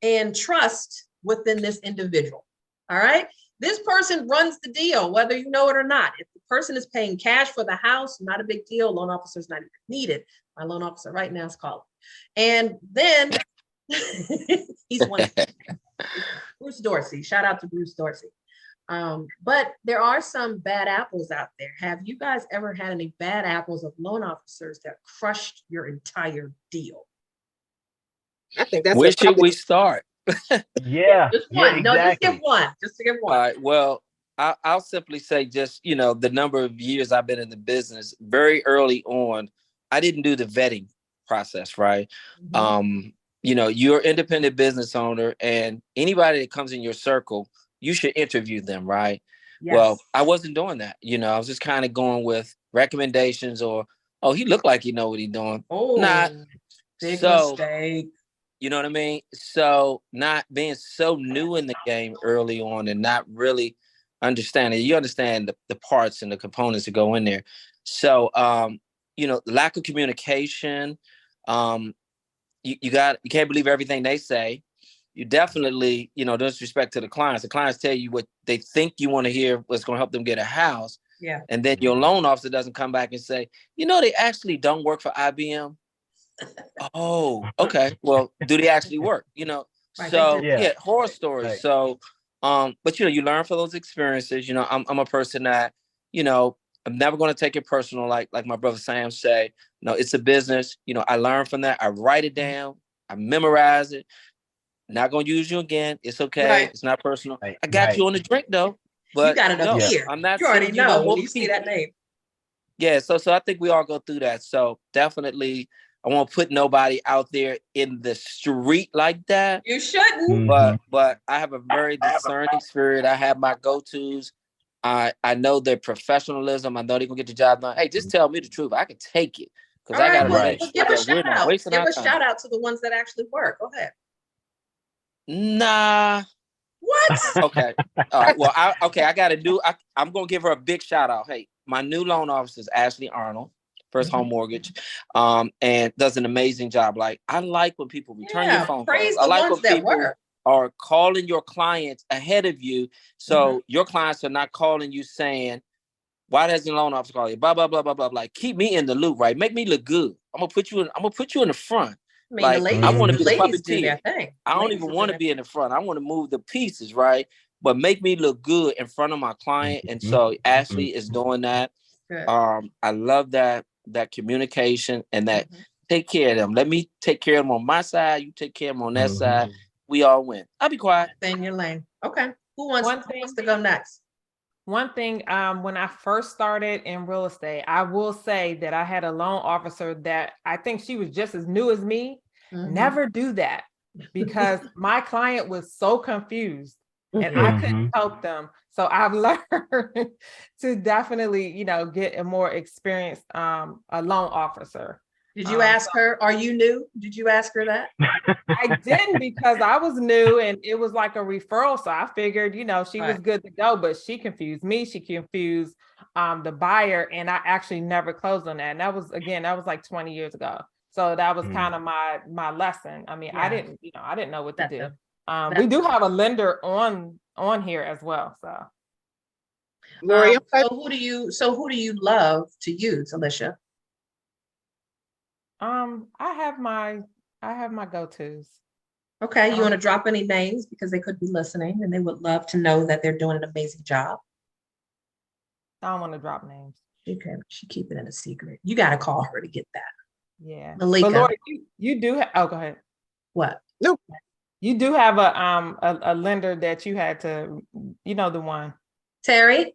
A: and trust within this individual, all right? This person runs the deal, whether you know it or not. If the person is paying cash for the house, not a big deal. Loan officer is not even needed. My loan officer right now is calling. And then he's one. Bruce Dorsey. Shout out to Bruce Dorsey. But there are some bad apples out there. Have you guys ever had any bad apples of loan officers that crushed your entire deal?
E: I think that's
B: Where
E: what
B: should we start?
D: Yeah,
A: Just
D: yeah,
A: one. No, just
D: exactly.
A: give one. Just to give
B: All
A: one.
B: right. Well, I'll simply say just, the number of years I've been in the business, very early on, I didn't do the vetting process, right?
A: Mhm.
B: You're an independent business owner, and anybody that comes in your circle, you should interview them, right? Well,
A: Yes.
B: I wasn't doing that. I was just kind of going with recommendations or, oh, he looked like he know what he's doing.
A: Oh,
B: Not
A: big
B: so,
A: mistake.
B: you know what I mean? So not being so new in the game early on and not really understanding, you understand the parts and the components that go in there. So, lack of communication, you can't believe everything they say. You definitely, disrespect to the clients. The clients tell you what they think you want to hear, what's going to help them get a house.
A: Yeah.
B: And then your loan officer doesn't come back and say, they actually don't work for IBM. Oh, okay. Well, do they actually work?
A: Right,
B: So
A: they
D: do.
B: yeah, horror stories.
D: Right.
B: So, but you learn from those experiences. I'm a person that, I'm never going to take it personal. Like my brother Sam say, it's a business. I learn from that. I write it down. I memorize it. Not going to use you again. It's okay.
A: Right.
B: It's not personal.
D: Right,
B: I got
D: right.
B: you on the drink though,
A: You
B: but
A: got it up
B: no,
A: here.
B: I'm not
A: You already
B: sending you no
A: know
B: more
A: when you see that name.
B: Yeah, so I think we all go through that. So definitely, I won't put nobody out there in the street like that.
A: You shouldn't.
B: But I have a very discerning spirit. I have my go-tos. I know their professionalism. I know they're gonna get the job done. Hey, just tell me the truth. I can take it because
A: All
B: I
A: right,
B: gotta
A: well,
B: make
A: well,
B: sure
A: give a
B: that we're
A: shout
B: not
A: out.
B: wasting
A: Give
B: our
A: a
B: time.
A: shout out to the ones that actually work. Go ahead.
B: Nah.
A: What?
B: Okay. All right. Well, I got to do. I'm gonna give her a big shout out. Hey, my new loan officer is Ashley Arnold, First Home Mortgage, and does an amazing job. Like I like when people return your phone
A: praise
B: calls. I
A: the
B: like
A: ones
B: when
A: that
B: people
A: work.
B: are calling your clients ahead of you, so your clients are not calling you saying, "Why doesn't the loan officer call you?" Blah blah blah blah blah. Like keep me in the loop, right? Make me look good. I'm gonna put you in the front.
A: I mean,
B: Like I want to be the
A: ladies do
B: puppeteer.
A: their thing.
B: I don't even want to be in the front. I want to move the pieces, right? But make me look good in front of my client. And so Ashley is doing that.
A: Good.
B: I love that communication and that take care of them. Let me take care of them on my side. You take care of them on that side. We all win. I'll be quiet.
A: Stay in your lane. Okay. Who wants to go next?
C: One thing, when I first started in real estate, I will say that I had a loan officer that I think she was just as new as me. Never do that because my client was so confused and I couldn't help them. So I've learned to definitely, get a more experienced a loan officer.
A: Did you ask her, are you new? Did you ask her that?
C: I didn't because I was new and it was like a referral. So I figured, she was good to go, but she confused me. She confused the buyer and I actually never closed on that. And that was like 20 years ago. So that was kind of my lesson. I mean, I didn't know what to do. We do have a lender on here as well. So
E: Lorie,
A: so who do you love to use, Alicia?
C: I have my go-tos.
A: Okay, you want to drop any names because they could be listening and they would love to know that they're doing an amazing job.
C: I don't want to drop names.
A: She keep it in a secret. You got to call her to get that.
C: Yeah.
A: Malika.
C: But Lorie, you do go ahead.
A: What?
E: Nope.
C: You do have a lender that you had to, the one.
A: Terry?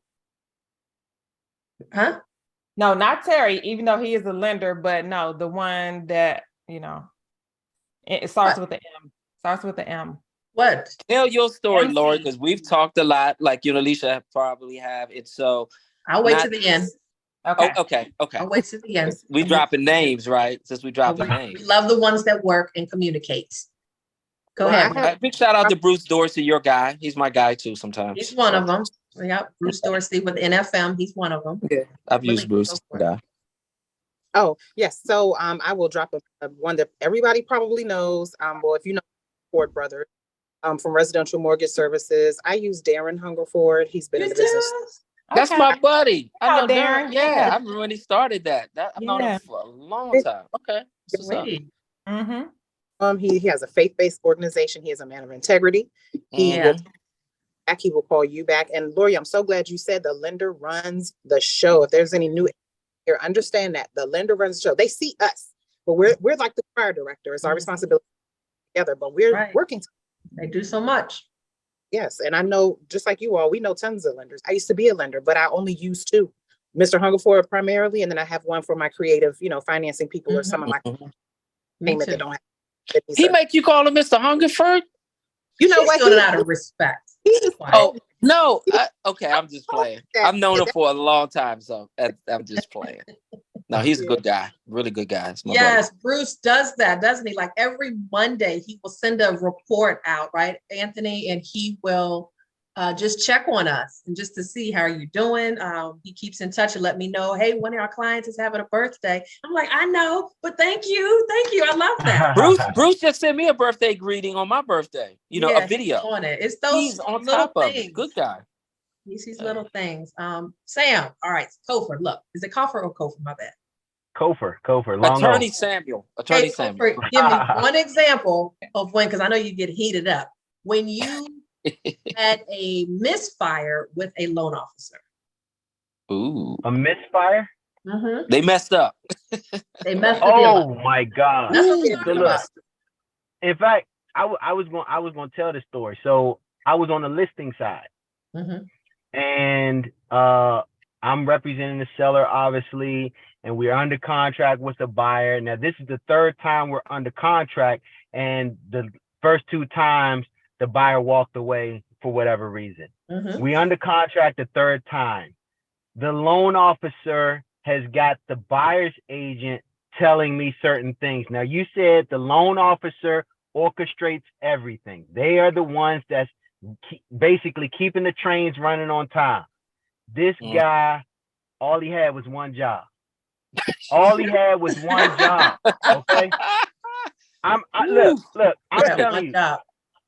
A: Huh?
C: No, not Terry, even though he is a lender, but no, the one that, it starts with the M. Starts with the M.
A: What?
B: Tell your story,
A: MC.
B: Lorie, because we've talked a lot, like you and Alicia probably have. It's so
A: I'll wait to the end.
C: Okay.
B: Oh, okay.
A: I'll wait to the end.
B: We dropping names, right? Since we dropping names.
A: We love the ones that work and communicate. Go ahead.
B: Big shout out to Bruce Dorsey, your guy. He's my guy too sometimes.
A: He's one of them. Yep. Bruce Dorsey with NFM. He's one of them.
B: Yeah, I've used Bruce. Guy.
E: Oh, yes. So I will drop a one that everybody probably knows. Well, if you know Ford Brothers, from Residential Mortgage Services. I use Darren Hungerford. He's been in the business.
B: That's my buddy. I know Darren.
C: Darren.
B: Yeah, I remember when he started that. I've known him for a long time. Okay.
C: Mm-hmm.
E: He has a faith-based organization. He is a man of integrity. He will back, he will call you back. And Lorie, I'm so glad you said the lender runs the show. If there's any new here, understand that the lender runs the show. They see us, but we're like the choir director. It's our responsibility together, but we're working.
A: They do so much.
E: Yes, and I know, just like you all, we know tons of lenders. I used to be a lender, but I only use two. Mr. Hungerford primarily, and then I have one for my creative, financing people or some of my payment that don't have.
B: He make you call him Mr. Hungerford?
E: You know
A: He's
E: what?
A: doing it out of respect.
B: Oh, no. Okay, I'm just playing. I've known him for a long time, so I'm just playing. No, he's a good guy. Really good guy.
A: Yes, brother. Bruce does that, doesn't he? Like every Monday, he will send a report out, right, Anthony? And he will just check on us and just to see how you're doing. He keeps in touch and let me know, hey, one of our clients is having a birthday. I'm like, I know, but thank you. I love that.
B: Bruce just sent me a birthday greeting on my birthday. A video
A: on it. It's those
B: he's on top of it. Good guy.
A: He's these little things. Sam, all right, Kofer. Look, is it Kofer or Kofer? My bad.
D: Kofer.
B: Attorney Samuel.
A: Hey, Kofer, give me one example of when, because I know you get heated up, when you had a misfire with a loan officer.
B: Ooh.
D: A misfire?
A: Mm-hmm.
B: They messed up.
A: They messed up.
D: Oh my God.
A: That's what we're talking about.
D: In fact, I was going to tell the story. So I was on the listing side. And I'm representing the seller, obviously, and we're under contract with the buyer. Now, this is the third time we're under contract, and the first two times the buyer walked away for whatever reason. We under contract the third time. The loan officer has got the buyer's agent telling me certain things. Now, you said the loan officer orchestrates everything. They are the ones that's basically keeping the trains running on time. This guy, all he had was one job. Okay. Look, I'm telling you,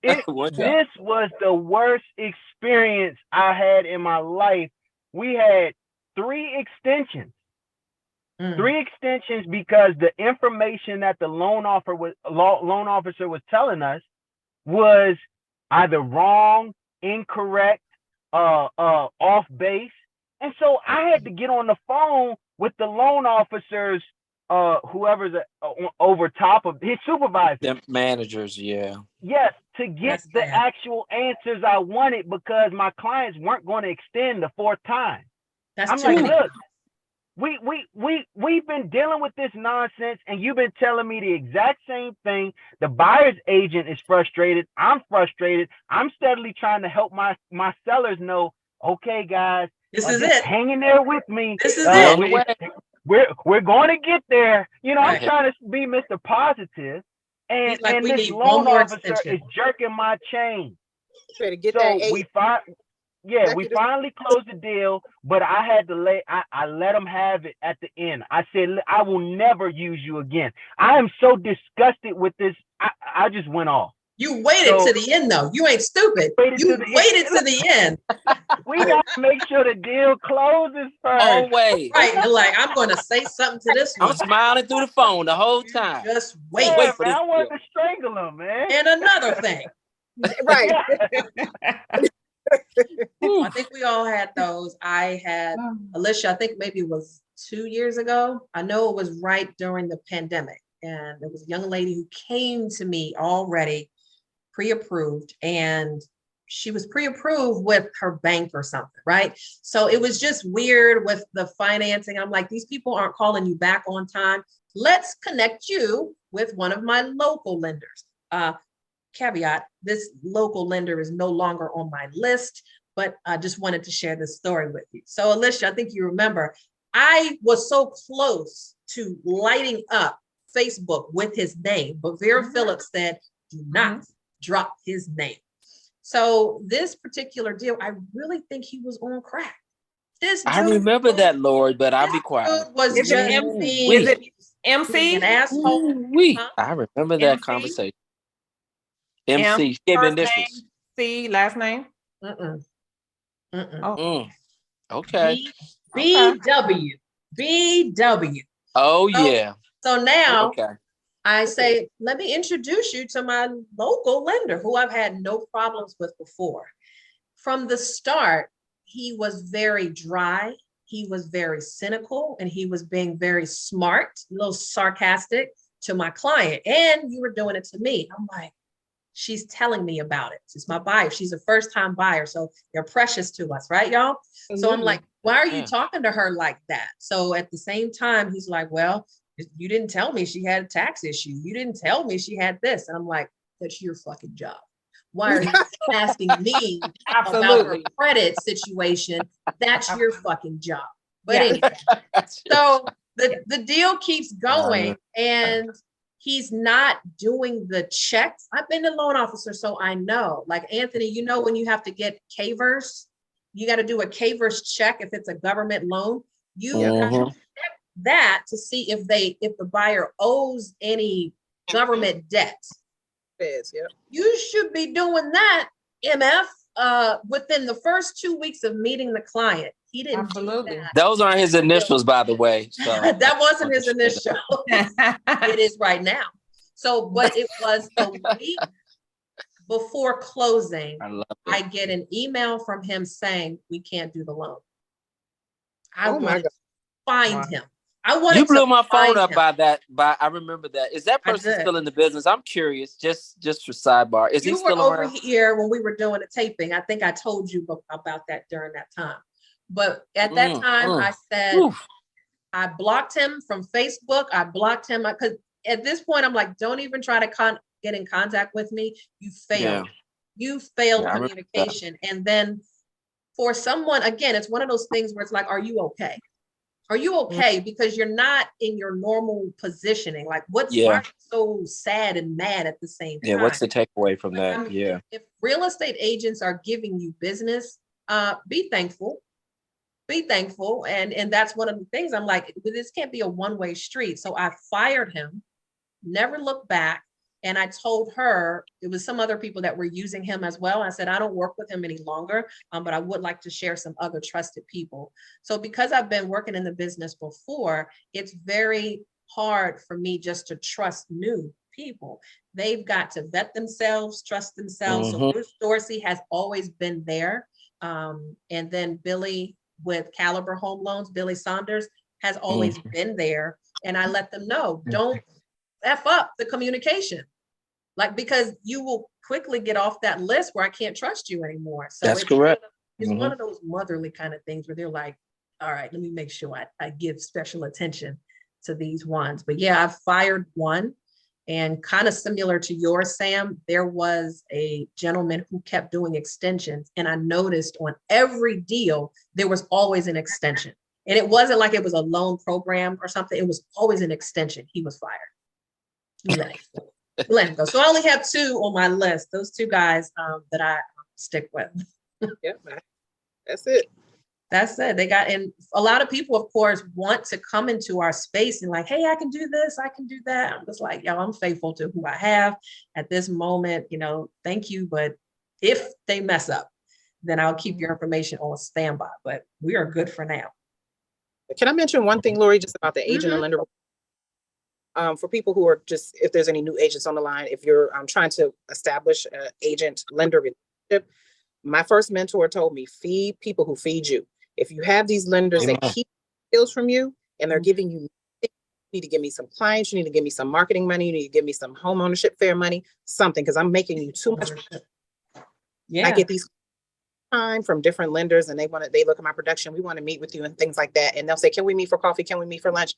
D: this was the worst experience I had in my life. We had 3 extensions. 3 extensions because the information that the loan officer was telling us was either wrong, incorrect, off base. And so I had to get on the phone with the loan officers, whoever's over top of his supervisor.
B: Them managers, yeah.
D: Yes, to get the actual answers I wanted because my clients weren't going to extend the 4th time. I'm like, look, we've been dealing with this nonsense and you've been telling me the exact same thing. The buyer's agent is frustrated. I'm frustrated. I'm steadily trying to help my sellers know, okay, guys,
A: this is it.
D: Hang in there with me.
A: This is it.
D: We're going to get there. I'm trying to be Mr. Positive. And this loan officer is jerking my chain. We finally closed the deal, but I had to I let him have it at the end. I said, I will never use you again. I am so disgusted with this. I just went off.
A: You waited to the end, though. You ain't stupid. You waited to the end.
D: We got to make sure the deal closes first.
B: Oh, wait.
A: Right. You're like, I'm going to say something to this one.
B: I'm smiling through the phone the whole time.
A: Just wait.
D: Yeah,
A: wait
D: for this. I wanted to strangle him, man.
A: And another thing.
E: Right.
A: I think we all had those. I had, Alicia, I think maybe it was 2 years ago. I know it was right during the pandemic. And there was a young lady who came to me already pre-approved, and she was pre-approved with her bank or something, right? So it was just weird with the financing. I'm like, these people aren't calling you back on time. Let's connect you with one of my local lenders. Caveat, this local lender is no longer on my list, but I just wanted to share this story with you. So Alicia, I think you remember, I was so close to lighting up Facebook with his name, but Vera Phillips said, do not drop his name. So this particular deal, I really think he was on crack.
B: I remember that, Lord, but I'll be quiet.
A: Was just
C: MC?
A: An asshole.
B: I remember that conversation. MC, give initials.
C: C, last name?
B: Okay.
A: BW. BW.
B: Oh, yeah.
A: So now I say, let me introduce you to my local lender who I've had no problems with before. from the start, he was very dry. He was very cynical, and he was being very smart, a little sarcastic to my client. And you were doing it to me. I'm like, she's telling me about it. She's my buyer. She's a first-time buyer. So they're precious to us, right, y'all? So I'm like, why are you talking to her like that? So at the same time, he's like, well, you didn't tell me she had a tax issue. You didn't tell me she had this. And I'm like, that's your fucking job. Why are you asking me about her credit situation? That's your fucking job. But anyway, so the deal keeps going, and he's not doing the checks. I've been a loan officer, so I know. Like Anthony, you know, when you have to get K-verse, you got to do a K-verse check if it's a government loan. You got to check that to see if the buyer owes any government debt. You should be doing that, MF, within the first 2 weeks of meeting the client. He didn't do that.
B: Those aren't his initials, by the way. So
A: that wasn't his initial. It is right now. So, but it was a week before closing. I get an email from him saying we can't do the loan. I want to find him.
B: You blew my phone up by that. I remember that. Is that person still in the business? I'm curious. Just for sidebar. Is he still
A: over here when we were doing the taping? I think I told you about that during that time. But at that time, I said I blocked him from Facebook. I blocked him because at this point, I'm like, don't even try to get in contact with me. You failed. You failed communication. And then for someone, again, it's one of those things where it's like, are you okay? Are you okay? Because you're not in your normal positioning. Like, why are you so sad and mad at the same time?
B: Yeah, what's the takeaway from that?
A: If real estate agents are giving you business, be thankful. Be thankful. And that's one of the things I'm like, this can't be a one-way street. So I fired him, never looked back. And I told her, it was some other people that were using him as well. I said, I don't work with him any longer, but I would like to share some other trusted people. So because I've been working in the business before, it's very hard for me just to trust new people. They've got to vet themselves, trust themselves. So Bruce Dorsey has always been there. And then Billy with Caliber Home Loans, Billy Saunders has always been there. And I let them know, don't F up the communication. Like, because you will quickly get off that list where I can't trust you anymore. So
B: that's correct.
A: It's one of those motherly kind of things where they're like, all right, let me make sure I give special attention to these ones. But yeah, I fired one, and kind of similar to yours, Sam, there was a gentleman who kept doing extensions. And I noticed on every deal, there was always an extension. And it wasn't like it was a loan program or something. It was always an extension. He was fired. Let him go. So I only have two on my list. Those two guys that I stick with.
E: That's it.
A: That's it. They got, and a lot of people, of course, want to come into our space and like, hey, I can do this, I can do that. I'm just like, yo, I'm faithful to who I have at this moment. You know, thank you. But if they mess up, then I'll keep your information on standby. But we are good for now.
E: Can I mention one thing, Lorie, just about the agent and lender? For people who are just, if there's any new agents on the line, if you're trying to establish an agent-lender relationship, my first mentor told me, feed people who feed you. If you have these lenders that keep deals from you and they're giving you, you need to give me some clients, you need to give me some marketing money, you need to give me some home ownership fair money, something, because I'm making you too much. I get these time from different lenders and they look at my production, we want to meet with you and things like that. And they'll say, can we meet for coffee? Can we meet for lunch?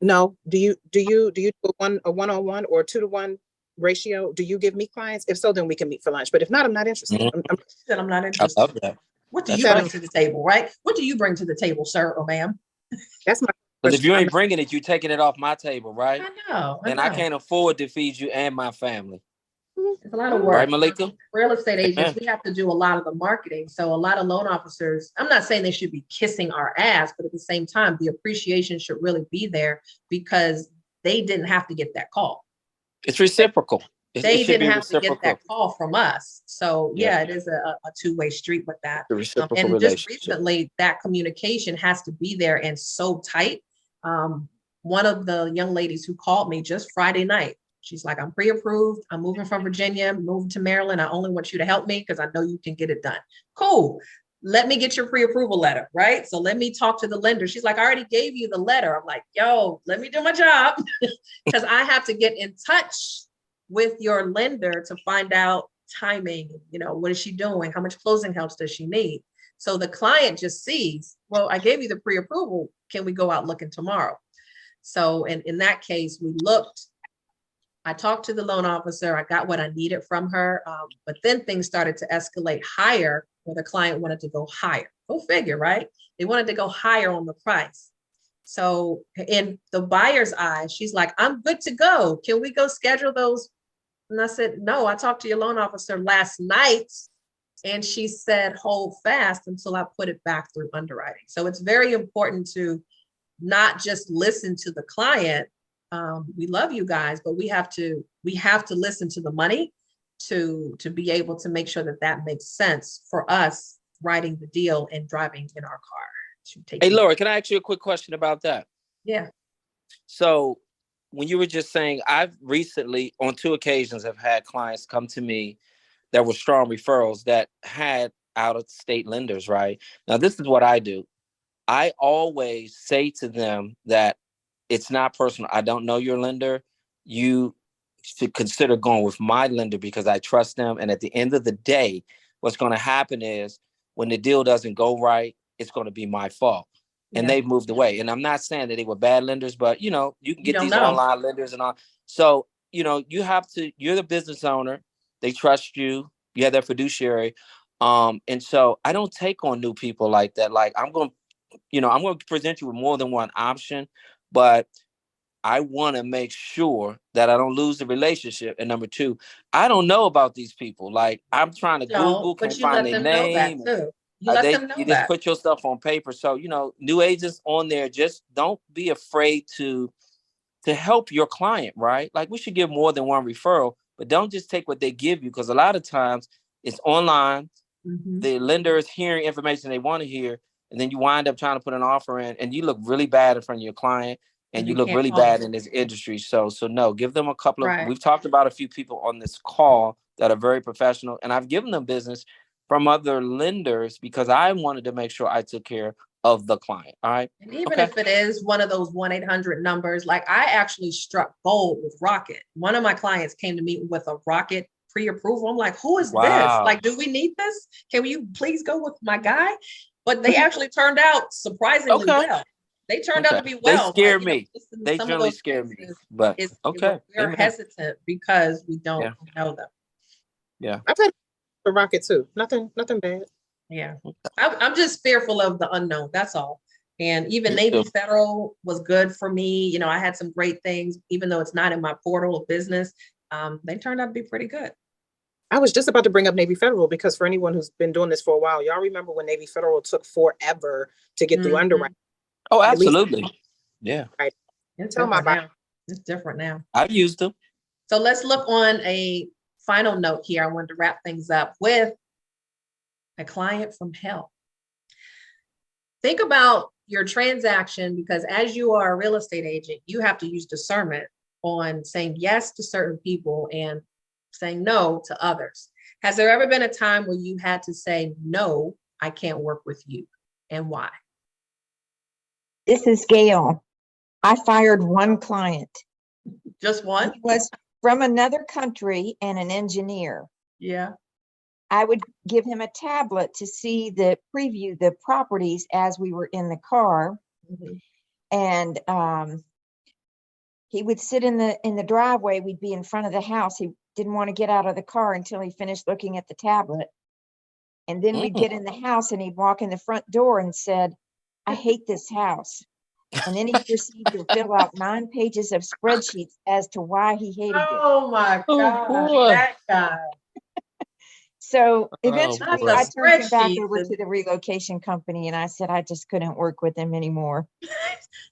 E: No. Do you do a one-on-one or 2-to-1 ratio? Do you give me clients? If so, then we can meet for lunch. But if not, I'm not interested.
A: I'm not interested.
B: I love that.
A: What do you bring to the table, right? What do you bring to the table, sir or ma'am?
E: That's my.
B: Because if you ain't bringing it, you're taking it off my table, right?
A: I know.
B: And I can't afford to feed you and my family.
A: It's a lot of work.
B: Right, Malika?
A: Real estate agents, we have to do a lot of the marketing. So a lot of loan officers, I'm not saying they should be kissing our ass, but at the same time, the appreciation should really be there because they didn't have to get that call.
B: It's reciprocal.
A: They didn't have to get that call from us. So yeah, it is a two-way street with that. And just recently, that communication has to be there and so tight. One of the young ladies who called me just Friday night, She's like, I'm pre-approved. I'm moving from Virginia, moving to Maryland. I only want you to help me because I know you can get it done. Cool. Let me get your pre-approval letter, right? So let me talk to the lender. She's like, I already gave you the letter. I'm like, yo, let me do my job because I have to get in touch with your lender to find out timing, what is she doing? How much closing help does she need? So the client just sees, well, I gave you the pre-approval. Can we go out looking tomorrow? So in that case, we looked, I talked to the loan officer. I got what I needed from her. But then things started to escalate higher where the client wanted to go higher. Go figure, right? They wanted to go higher on the price. So in the buyer's eyes, she's like, I'm good to go. Can we go schedule those? And I said, no, I talked to your loan officer last night and she said, hold fast until I put it back through underwriting. So it's very important to not just listen to the client. We love you guys, but we have to listen to the money to be able to make sure that makes sense for us writing the deal and driving in our car.
B: Hey, Lorie, can I ask you a quick question about that?
A: Yeah.
B: So when you were just saying, I've recently on 2 occasions have had clients come to me that were strong referrals that had out-of-state lenders, right? Now, this is what I do. I always say to them that it's not personal. I don't know your lender. You should consider going with my lender because I trust them. And at the end of the day, what's going to happen is when the deal doesn't go right, it's going to be my fault. And they've moved away. And I'm not saying that they were bad lenders, but you can get these online lenders and all. So, you have to, you're the business owner. They trust you. You have their fiduciary. And so I don't take on new people like that. Like I'm going to present you with more than one option, but I want to make sure that I don't lose the relationship. And number 2, I don't know about these people. Like I'm trying to Google, can't find their name.
A: You let them know
B: you just put your stuff on paper. So, new agents on there, just don't be afraid to help your client, right? Like we should give more than one referral, but don't just take what they give you. Because a lot of times it's online.
A: Mm-hmm.
B: The lender is hearing information they want to hear. And then you wind up trying to put an offer in and you look really bad in front of your client and you look really bad in this industry. So no, give them a couple of, we've talked about a few people on this call that are very professional and I've given them business from other lenders because I wanted to make sure I took care of the client. All right.
A: And even if it is one of those 1-800 numbers, like I actually struck gold with Rocket. One of my clients came to me with a Rocket pre-approval. I'm like, who is this? Like, do we need this? Can you please go with my guy? But they actually turned out surprisingly well. They turned out to be well.
B: They scare me. They generally scare me. But
A: we're hesitant because we don't know them.
B: Yeah.
E: I've had a Rocket too. Nothing bad.
A: Yeah. I'm just fearful of the unknown. That's all. And even Navy Federal was good for me. I had some great things, even though it's not in my portal of business. They turned out to be pretty good.
E: I was just about to bring up Navy Federal because for anyone who's been doing this for a while, y'all remember when Navy Federal took forever to get through underwriting?
B: Oh, absolutely. Yeah.
E: Right.
A: It's different now.
B: I've used them.
A: So let's look on a final note here. I wanted to wrap things up with a client from hell. Think about your transaction because as you are a real estate agent, you have to use discernment on saying yes to certain people and saying no to others. Has there ever been a time where you had to say, no, I can't work with you, and why?
F: This is Gail. I fired one client.
A: Just one?
F: He was from another country and an engineer.
A: Yeah.
F: I would give him a tablet to see preview the properties as we were in the car.
A: Mm-hmm.
F: And he would sit in the driveway. We'd be in front of the house. He didn't want to get out of the car until he finished looking at the tablet. And then we'd get in the house and he'd walk in the front door and said, I hate this house. And then he proceeded to fill out 9 pages of spreadsheets as to why he hated it.
A: Oh my God, that guy.
F: So eventually I turned him back over
A: spreadsheets.
F: to the relocation company and I said, I just couldn't work with him anymore.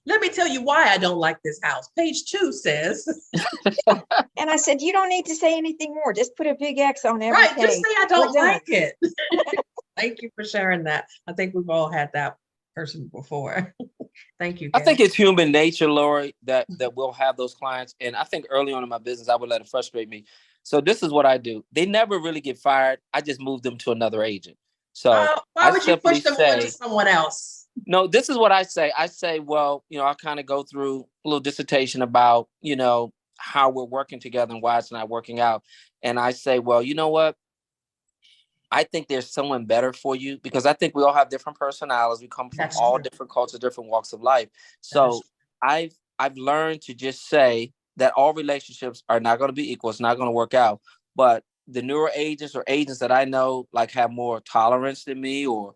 A: Let me tell you why I don't like this house. Page 2 says.
F: And I said, you don't need to say anything more. Just put a big X on every page.
A: Just say I don't like it. Thank you for sharing that. I think we've all had that person before. Thank you.
B: I
A: Gail.
B: think it's human nature, Lorie, that we'll have those clients. And I think early on in my business, I would let it frustrate me. So this is what I do. They never really get fired. I just move them to another agent. So
A: Why
B: I
A: would you push
B: simply
A: them on to
B: say,
A: someone else?
B: no, this is what I say. I say, well, I kind of go through a little dissertation about, how we're working together and why it's not working out. And I say, well, you know what? I think there's someone better for you, because I think we all have different personalities. We come from
A: That's
B: all
A: true.
B: different cultures, different walks of life. So I've learned to just say that all relationships are not going to be equal. It's not going to work out. But the newer agents or agents that I know like have more tolerance than me, or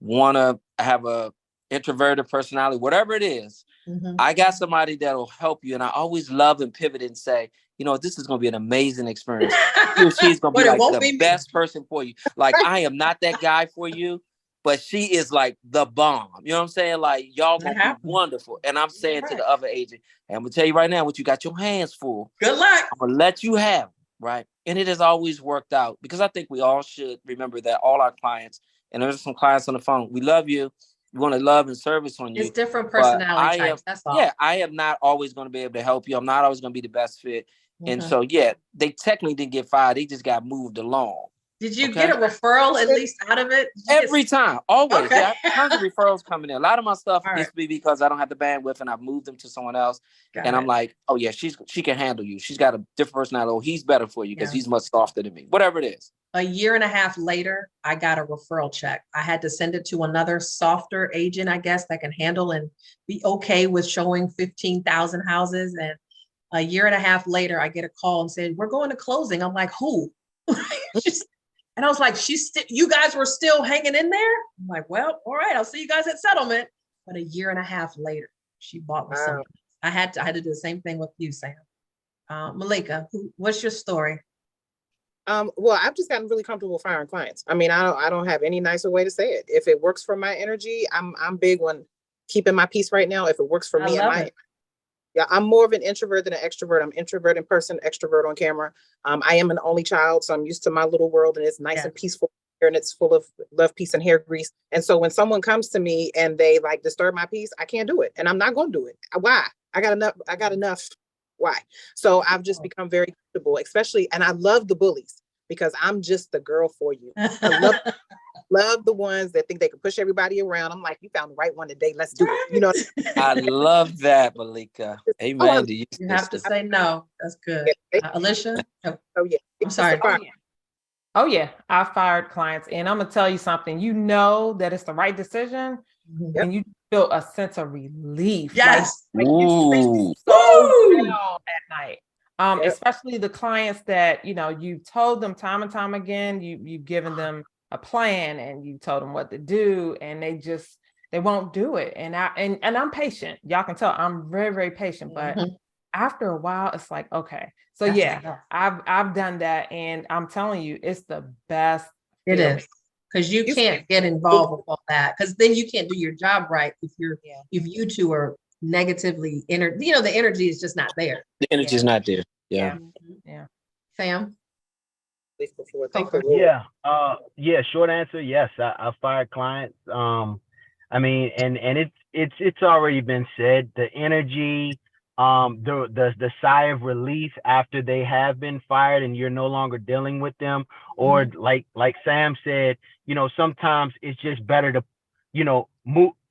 B: want to have a introverted personality, whatever it is, I got somebody that'll help you. And I always love and pivot and say, this is going to be an amazing experience. She's going to be like the best person for you. Like, I am not that guy for you, but she is like the bomb. You know what I'm saying? Like, y'all going to be wonderful. And I'm saying to the other agent, and I'm going to tell you right now, what you got your hands full.
A: Good luck.
B: I'm going to let you have, right? And it has always worked out, because I think we all should remember that all our clients, and there's some clients on the phone, we love you. We want to love and service on you.
A: It's different personality types. That's all.
B: Yeah, I am not always going to be able to help you. I'm not always going to be the best fit. And so, they technically didn't get fired. They just got moved along.
A: Did you get a referral at least out of it?
B: Every time, always.
A: Okay.
B: Yeah, tons of referrals coming in. A lot of my stuff used to be because I don't have the bandwidth and I've moved them to someone else. I'm like, oh yeah, she can handle you. She's got a different personality. Oh, he's better for you because he's much softer than me. Whatever it is.
A: A year and a half later, I got a referral check. I had to send it to another softer agent, I guess, that can handle and be okay with showing 15,000 houses. And a year and a half later, I get a call and said, we're going to closing. I'm like, who? And I was like, you guys were still hanging in there? I'm like, well, all right, I'll see you guys at settlement. But a year and a half later, she bought me something. I had to do the same thing with you, Sam. Malika, what's your story?
E: Well, I've just gotten really comfortable firing clients. I mean, I don't have any nicer way to say it. If it works for my energy, I'm big on keeping my peace right now. If it works for me and I'm more of an introvert than an extrovert. I'm introvert in person, extrovert on camera. I am an only child, so I'm used to my little world, and it's nice and peaceful here, and it's full of love, peace, and hair grease. And so when someone comes to me and they like disturb my peace, I can't do it, and I'm not going to do it. Why? I got enough. Why? So I've just become very comfortable, especially, and I love the bullies because I'm just the girl for you. I love the ones that think they can push everybody around. I'm like, you found the right one today. Let's do it.
B: I love that, Malika. Amen.
A: You have to say no. That's good. Alicia?
E: Oh yeah.
A: I'm sorry.
C: Oh yeah. I fired clients, and I'm gonna tell you something. You know that it's the right decision, and you feel a sense of relief.
A: Yes.
C: Like you sleep so well at night. Especially the clients that you've told them time and time again. You've given them a plan and you told them what to do, and they won't do it. And I'm patient. Y'all can tell I'm very, very patient. But after a while, it's like, okay. So I've done that, and I'm telling you, it's the best.
A: It is, because you can't get involved with all that, because then you can't do your job right if you two are negatively the energy is just not there.
B: The energy is not there. Yeah.
A: Sam?
D: Short answer, yes. I fired clients. I mean, and it's already been said. The energy, the sigh of relief after they have been fired and you're no longer dealing with them, or like Sam said, sometimes it's just better to,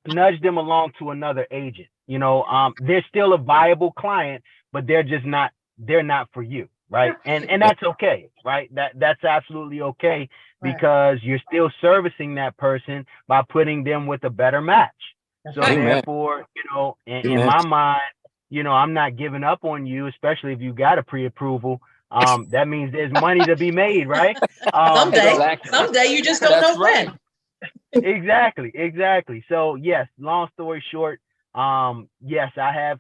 D: nudge them along to another agent. They're still a viable client, but they're not for you. Right. And that's okay. Right. That's absolutely okay, because you're still servicing that person by putting them with a better match. So therefore, in my mind, I'm not giving up on you, especially if you got a pre-approval. That means there's money to be made, right?
A: Someday you just don't know when.
D: Exactly. So yes, long story short, yes, I have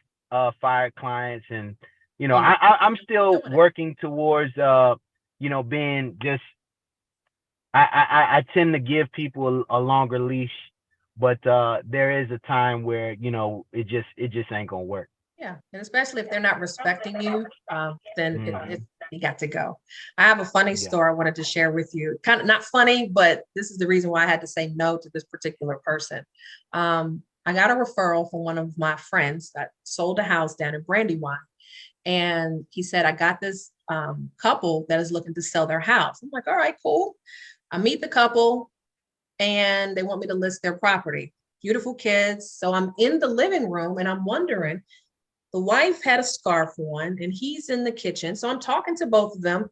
D: fired clients, and I'm still working towards being just. I tend to give people a longer leash, but there is a time where it just ain't gonna work.
A: Yeah, and especially if they're not respecting you, then you got to go. I have a funny story I wanted to share with you. Kind of not funny, but this is the reason why I had to say no to this particular person. I I got a referral from one of my friends that sold a house down in Brandywine. And he said, I got this couple that is looking to sell their house. I'm like, all right, cool. I meet the couple and they want me to list their property. Beautiful kids. So I'm in the living room and I'm wondering, the wife had a scarf on and he's in the kitchen. So I'm talking to both of them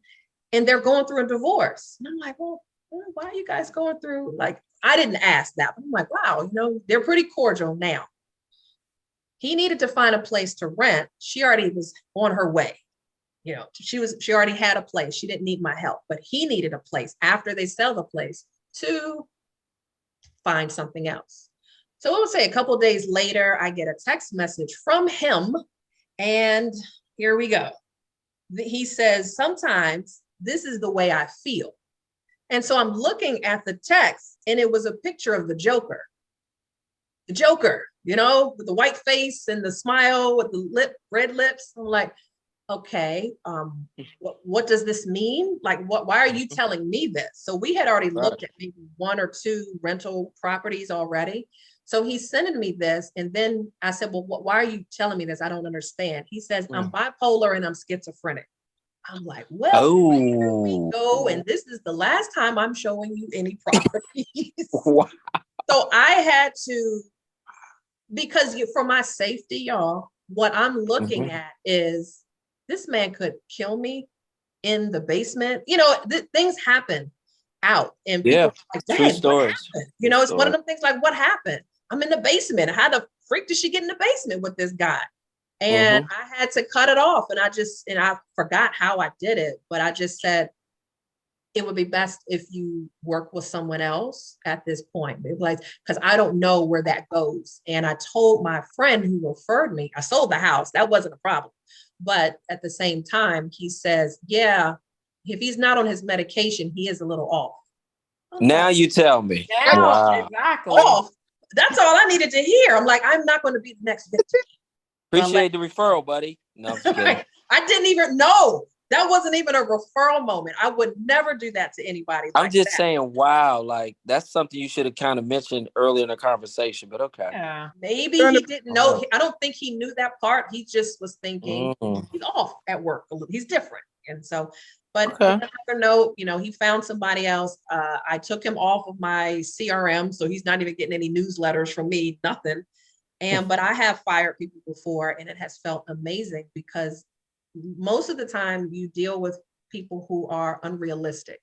A: and they're going through a divorce. And I'm like, well, why are you guys going through? Like, I didn't ask that, but I'm like, wow, you know, they're pretty cordial now. He needed to find a place to rent. She already was on her way. You know, she already had a place. She didn't need my help, but he needed a place after they sell the place to find something else. So I would say a couple of days later, I get a text message from him. And here we go. He says, sometimes this is the way I feel. And so I'm looking at the text and it was a picture of the Joker. The Joker, you know, with the white face and the smile with the red lips. I'm like, okay, what does this mean? Like, why are you telling me this? So we had already looked at maybe 1 or 2 rental properties already. So he's sending me this. And then I said, well, why are you telling me this? I don't understand. He says, I'm bipolar and I'm schizophrenic. I'm like, well, here we go. And this is the last time I'm showing you any properties.
B: Wow.
A: So I had to, because for my safety, y'all, what I'm looking at is this man could kill me in the basement. You know, things happen out and people like,
B: true stories.
A: You know, it's one of them things like, what happened? I'm in the basement. How the freak did she get in the basement with this guy? And I had to cut it off. And I forgot how I did it, but I just said, it would be best if you work with someone else at this point, like, because I don't know where that goes. And I told my friend who referred me, I sold the house. That wasn't a problem. But at the same time, he says, yeah, if he's not on his medication, he is a little off.
B: Now you tell me.
C: Yeah, exactly.
A: Off. That's all I needed to hear. I'm like, I'm not going to be the next victim.
B: Appreciate the referral, buddy. No, I'm just kidding.
A: I didn't even know. That wasn't even a referral moment. I would never do that to anybody.
B: I'm just saying, wow, like that's something you should have kind of mentioned earlier in the conversation, but okay.
C: Yeah.
A: Maybe he didn't know. I don't think he knew that part. He just was thinking he's off at work a little. He's different. And so, but another note, you know, he found somebody else. I took him off of my CRM. So he's not even getting any newsletters from me, nothing. But I have fired people before and it has felt amazing because most of the time you deal with people who are unrealistic,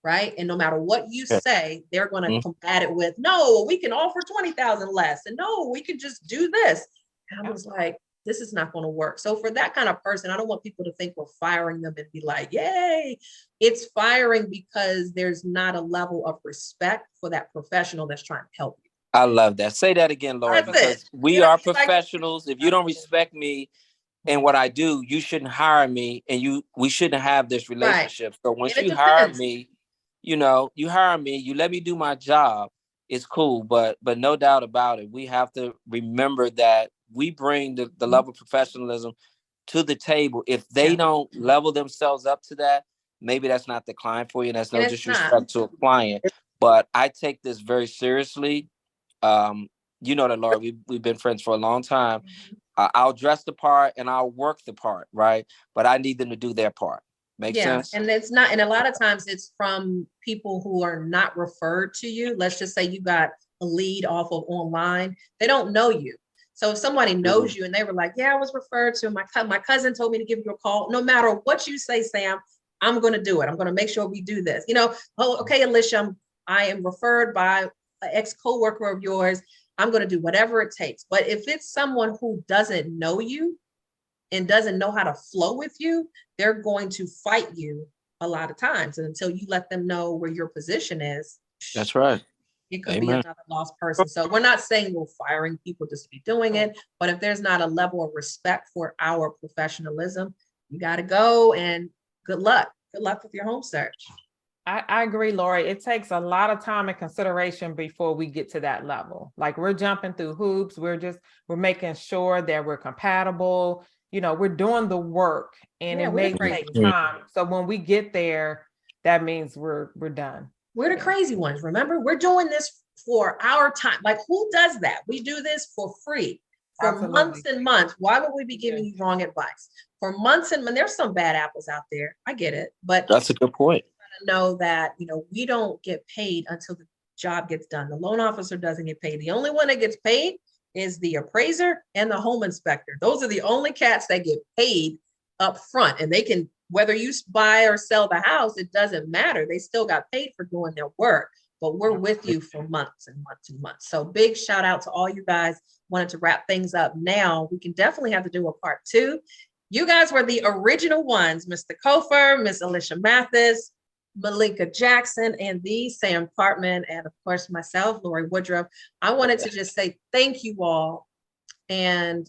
A: right? And no matter what you say, they're going to combat it with, no, we can offer 20,000 less. And no, we can just do this. And I was like, this is not going to work. So for that kind of person, I don't want people to think we're firing them and be like, yay. It's firing because there's not a level of respect for that professional that's trying to help you.
B: I love that. Say that again, Lorie, because we are professionals. If you don't respect me and what I do, you shouldn't hire me and we shouldn't have this relationship. So once you hire me, you know, you let me do my job, it's cool. But no doubt about it, we have to remember that we bring the level of professionalism to the table. If they don't level themselves up to that, maybe that's not the client for you. And that's no disrespect to a client. But I take this very seriously. You know that, Lorie, we've been friends for a long time. I'll dress the part and I'll work the part, right? But I need them to do their part. Make sense?
A: And it's not, and a lot of times it's from people who are not referred to you. Let's just say you got a lead off of online. They don't know you. So if somebody knows you and they were like, yeah, I was referred to, my cousin told me to give you a call. No matter what you say, Sam, I'm going to do it. I'm going to make sure we do this. You know, oh, okay, Alicia, I am referred by an ex-coworker of yours. I'm going to do whatever it takes. But if it's someone who doesn't know you and doesn't know how to flow with you, they're going to fight you a lot of times. And until you let them know where your position is.
B: That's right.
A: It could be another lost person. So we're not saying we're firing people just to be doing it, but if there's not a level of respect for our professionalism, you got to go and good luck. Good luck with your home search.
C: I agree, Lorie. It takes a lot of time and consideration before we get to that level. Like we're jumping through hoops. We're making sure that we're compatible. You know, we're doing the work and it may take time. So when we get there, that means we're done.
A: We're the crazy ones. Remember, we're doing this for our time. Like, who does that? We do this for free for
C: Absolutely.
A: months and months. Why would we be giving you wrong advice for months and months? There's some bad apples out there. I get it, but
B: That's a good point.
A: know that, you know, we don't get paid until the job gets done. The loan officer doesn't get paid. The only one that gets paid is the appraiser and the home inspector. Those are the only cats that get paid up front, and they can, whether you buy or sell the house, it doesn't matter. They still got paid for doing their work, but we're with you for months and months and months. So big shout out to all you guys. Wanted to wrap things up now. We can definitely have to do a part 2. You guys were the original ones, Mr. Kofer, Miss Alicia Mathis, Malika Jackson, and the Sam Partman, and of course myself, Lorie Woodruff. I wanted to just say thank you all, and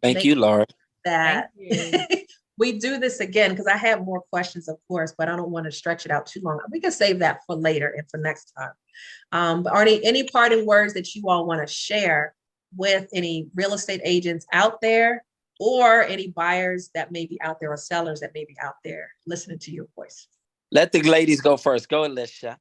B: Thank you, Lorie.
A: that
C: Thank you.
A: we do this again, because I have more questions, of course, but I don't want to stretch it out too long. We can save that for later and for next time. But are there any parting words that you all want to share with any real estate agents out there, or any buyers that may be out there, or sellers that may be out there listening to your voice?
B: Let the ladies go first. Go, Alicia.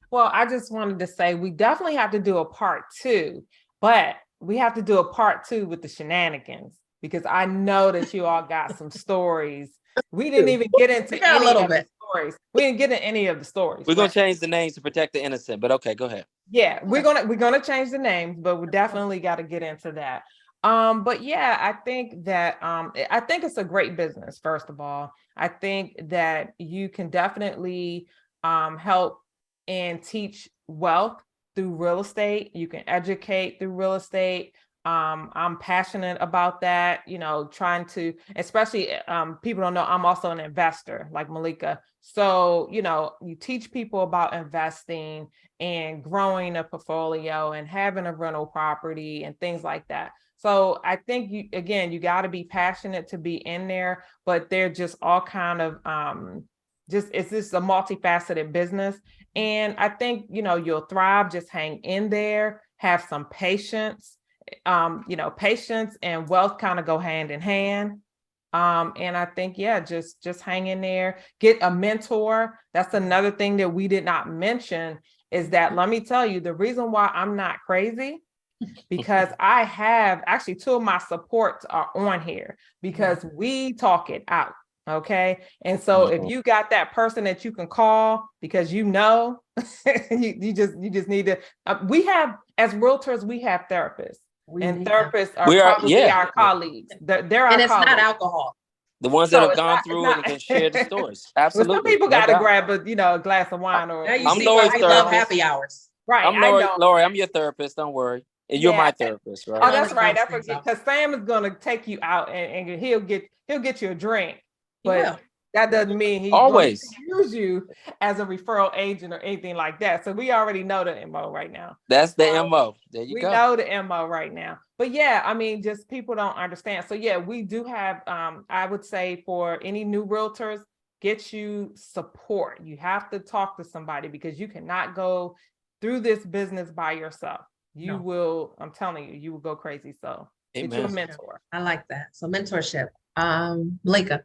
C: Well, I just wanted to say we definitely have to do a part 2, but we have to do a part 2 with the shenanigans, because I know that you all got some stories. We didn't even get into
A: got a
C: any
A: little
C: of
A: bit.
C: the stories. We didn't get into any of the stories.
B: We're gonna
C: but-
B: change the names to protect the innocent, but okay, go ahead.
C: Yeah, we're gonna change the names, but we definitely got to get into that. But yeah, I think that I think it's a great business. First of all, I think that you can definitely help and teach wealth through real estate. You can educate through real estate. I'm passionate about that, you know, trying to, especially people don't know, I'm also an investor like Malika. So, you know, you teach people about investing and growing a portfolio and having a rental property and things like that. So I think you got to be passionate to be in there, but they're just all kind of it's just a multifaceted business. And I think, you know, you'll thrive. Just hang in there, have some patience. You know, patience and wealth kind of go hand in hand. And I think, yeah, just hang in there, get a mentor. That's another thing that we did not mention, is that, let me tell you, the reason why I'm not crazy, because I have actually 2 of my supports are on here, because we talk it out. Okay. And so if you got that person that you can call, because you know, you just need to, we have, as realtors, we have therapists. And therapists are probably our colleagues. They're our
A: and it's
C: colleagues.
A: not alcohol.
B: The ones that have gone through it and can share the stories. Absolutely.
C: Well, some people got to grab a glass of wine or.
A: Now you
B: I'm
A: see why
B: Lorie's
A: we love
B: therapist.
A: happy hours.
C: Right.
B: I'm Lorie. I'm your therapist. Don't worry. And you're my therapist, right?
C: Oh, that's right. I forget, because Sam is gonna take you out and he'll get you a drink, but that doesn't mean he's
B: always
C: going to use you as a referral agent or anything like that. So we already know the MO right now.
B: That's the MO. There you go.
C: We know the MO right now. But yeah, I mean, just people don't understand. So yeah, we do have, I would say, for any new realtors, get you support. You have to talk to somebody, because you cannot go through this business by yourself. You will, I'm telling you, you will go crazy. So get you a mentor.
A: I like that. So mentorship. Malika.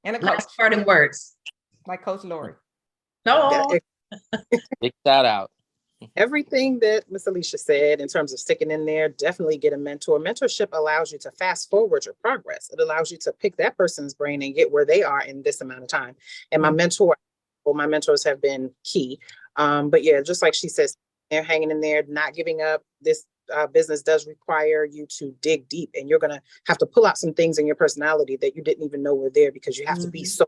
C: And a coach.
A: Last parting words.
C: Like Coach Lorie.
A: No.
B: Big shout out.
E: Everything that Miss Alicia said in terms of sticking in there, definitely get a mentor. Mentorship allows you to fast forward your progress. It allows you to pick that person's brain and get where they are in this amount of time. And my mentors have been key. But yeah, just like she says, they're hanging in there, not giving up. This business does require you to dig deep, and you're going to have to pull out some things in your personality that you didn't even know were there, because you have to be so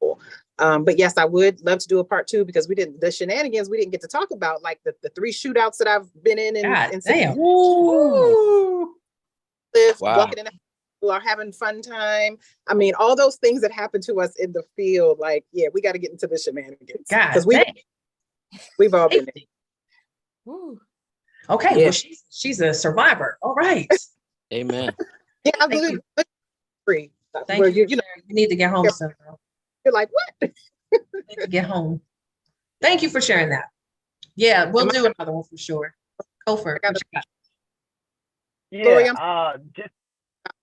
E: cool. But yes, I would love to do a part 2, because the shenanigans we didn't get to talk about, like the 3 shootouts that I've been in and
A: damn.
E: walking in, people are having fun time. I mean, all those things that happen to us in the field, like, yeah, we got to get into the shenanigans, because we've all been there.
C: Woo.
A: Okay, well, she's a survivor. All right.
B: Amen.
E: Yeah, I'm good. Free.
A: Thank you. You need to get home soon.
E: You're like, what?
A: You need to get home. Thank you for sharing that. Yeah, we'll do another one for sure. Go for it.
E: Lorie,
D: just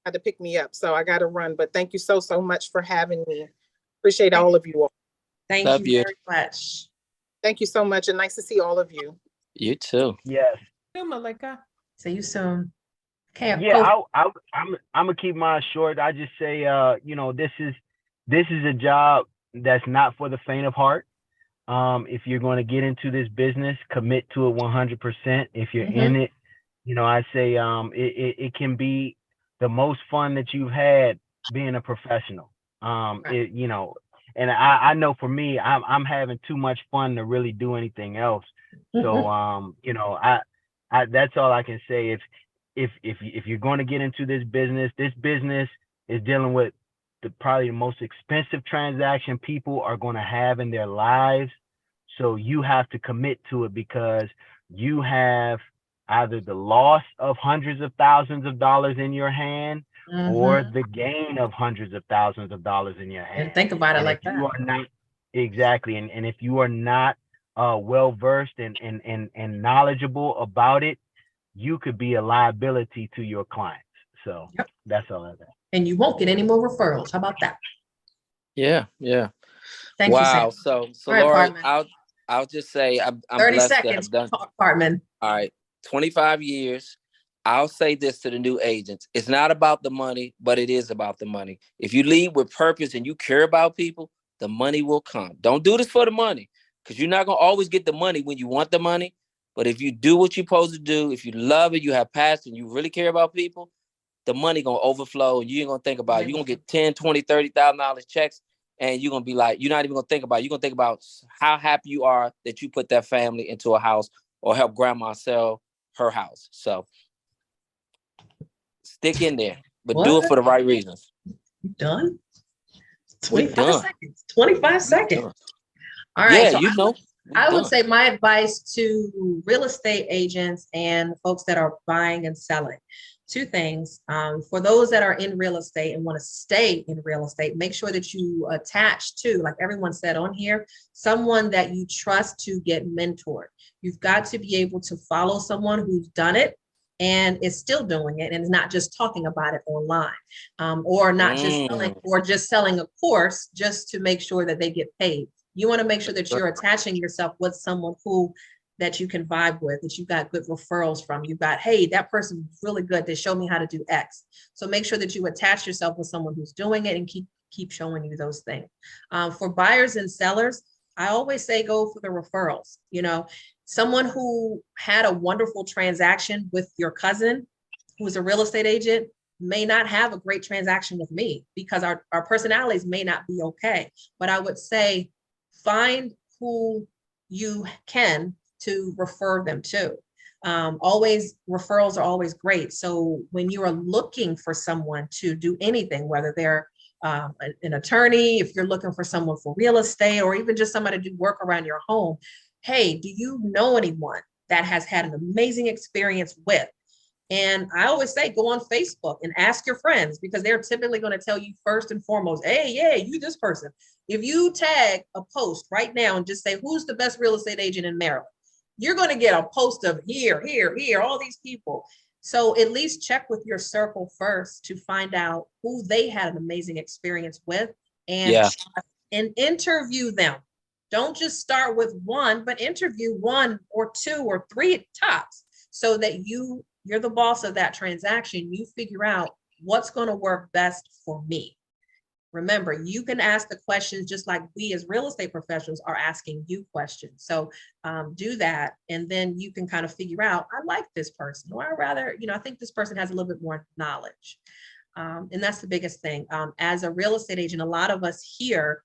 E: had to pick me up, so I got to run. But thank you so much for having me. Appreciate all of you all.
A: Thank you very much.
E: Thank you so much, and nice to see all of you.
B: You too.
D: Yes.
C: Malika.
A: See you soon. Okay.
D: Yeah, I'm gonna keep mine short. I just say, this is a job that's not for the faint of heart. If you're going to get into this business, commit to it 100%. If you're in it, I say, it can be the most fun that you've had being a professional.
A: Right.
D: And I know for me, I'm having too much fun to really do anything else. So, I that's all I can say. If you're going to get into this business is dealing with probably the most expensive transaction people are going to have in their lives. So you have to commit to it, because you have either the loss of hundreds of thousands of dollars in your hand, or the gain of hundreds of thousands of dollars in your hand.
A: And think about it
D: And
A: like
D: if
A: that.
D: you are not exactly, and if you are not well versed and knowledgeable about it, you could be a liability to your clients. So that's all I have.
A: And you won't get any more referrals. How about that?
B: Yeah.
A: Thank you, Sam.
B: So
A: All right,
B: Lorie,
A: Partman.
B: I'll just say I'm
A: 30
B: blessed
A: seconds,
B: to have done.
A: Partman.
B: All right, 25 years. I'll say this to the new agents. It's not about the money, but it is about the money. If you lead with purpose and you care about people, the money will come. Don't do this for the money, because you're not going to always get the money when you want the money. But if you do what you're supposed to do, if you love it, you have passion, you really care about people, the money going to overflow, and you ain't going to think about it. You're going to get 10, 20, $30,000 checks, and you're going to be like, you're not even going to think about it. You're going to think about how happy you are that you put that family into a house or help grandma sell her house. So stick in there, but do it for the right reasons.
A: You done?
B: We
A: 25
B: done.
A: seconds. 25 seconds.
B: Done.
A: All right.
B: Yeah,
A: So I would say my advice to real estate agents and folks that are buying and selling, two things. For those that are in real estate and want to stay in real estate, make sure that you attach to, like everyone said on here, someone that you trust to get mentored. You've got to be able to follow someone who's done it and is still doing it and is not just talking about it online, or not just selling a course just to make sure that they get paid. You want to make sure that you're attaching yourself with someone that you can vibe with, that you got good referrals from. You got, hey, that person was really good. They showed me how to do X. So make sure that you attach yourself with someone who's doing it and keep showing you those things. For buyers and sellers, I always say go for the referrals. Someone who had a wonderful transaction with your cousin, who's a real estate agent, may not have a great transaction with me because our personalities may not be okay. But I would say find who you can to refer them to. Always referrals are always great. So when you are looking for someone to do anything, whether they're an attorney, if you're looking for someone for real estate, or even just somebody to do work around your home, hey, do you know anyone that has had an amazing experience with? And I always say, go on Facebook and ask your friends, because they're typically going to tell you first and foremost, hey, yeah, you this person. If you tag a post right now and just say, who's the best real estate agent in Maryland? You're going to get a post of here, all these people. So at least check with your circle first to find out who they had an amazing experience with, and interview them. Don't just start with one, but interview one or two or three tops, so that you're the boss of that transaction. You figure out what's going to work best for me. Remember, you can ask the questions just like we as real estate professionals are asking you questions. So do that. And then you can kind of figure out, I like this person, or I think this person has a little bit more knowledge. And that's the biggest thing. As a real estate agent, a lot of us here,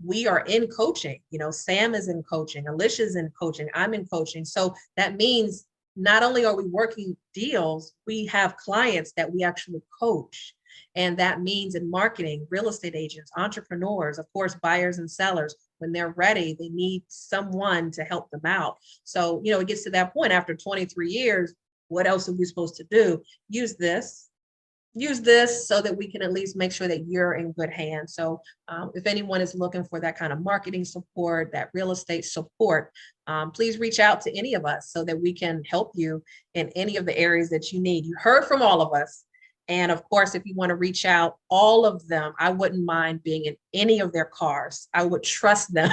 A: we are in coaching. Sam is in coaching, Alicia's in coaching, I'm in coaching. So that means not only are we working deals, we have clients that we actually coach. And that means in marketing, real estate agents, entrepreneurs, of course, buyers and sellers, when they're ready, they need someone to help them out. So, it gets to that point after 23 years, what else are we supposed to do? Use this so that we can at least make sure that you're in good hands. So if anyone is looking for that kind of marketing support, that real estate support, please reach out to any of us so that we can help you in any of the areas that you need. You heard from all of us. And of course, if you want to reach out, all of them, I wouldn't mind being in any of their cars. I would trust them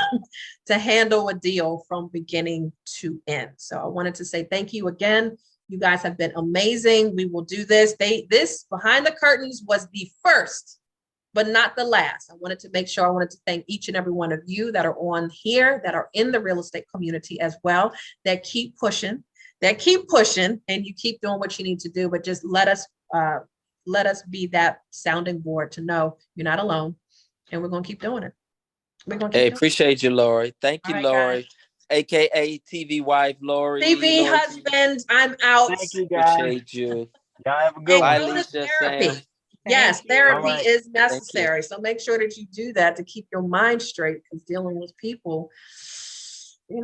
A: to handle a deal from beginning to end. So I wanted to say thank you again. You guys have been amazing. We will do this. This Behind the Curtains was the first, but not the last. I wanted to thank each and every one of you that are on here, that are in the real estate community as well, that keep pushing, and you keep doing what you need to do, but just let us be that sounding board to know you're not alone, and we're going to keep doing it.
B: Hey, appreciate you, Lorie. Thank you,
A: All right,
B: Lorie, aka TV wife, Lorie.
A: TV husband, I'm out.
D: Thank you, guys.
B: Appreciate you.
D: Y'all have a good
A: And
B: Bye,
D: one.
A: go to
B: Lisa,
A: therapy.
B: Sam.
A: Yes,
C: Thank you.
A: therapy
D: All right.
A: is necessary. So make sure that you do that to keep your mind straight, because dealing with people, you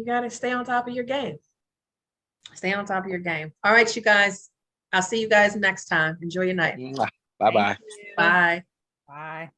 A: got to stay on top of your game. Stay on top of your game. All right, you guys. I'll see you guys next time. Enjoy your night.
B: Bye-bye.
C: Thank you.
A: Bye.
C: Bye.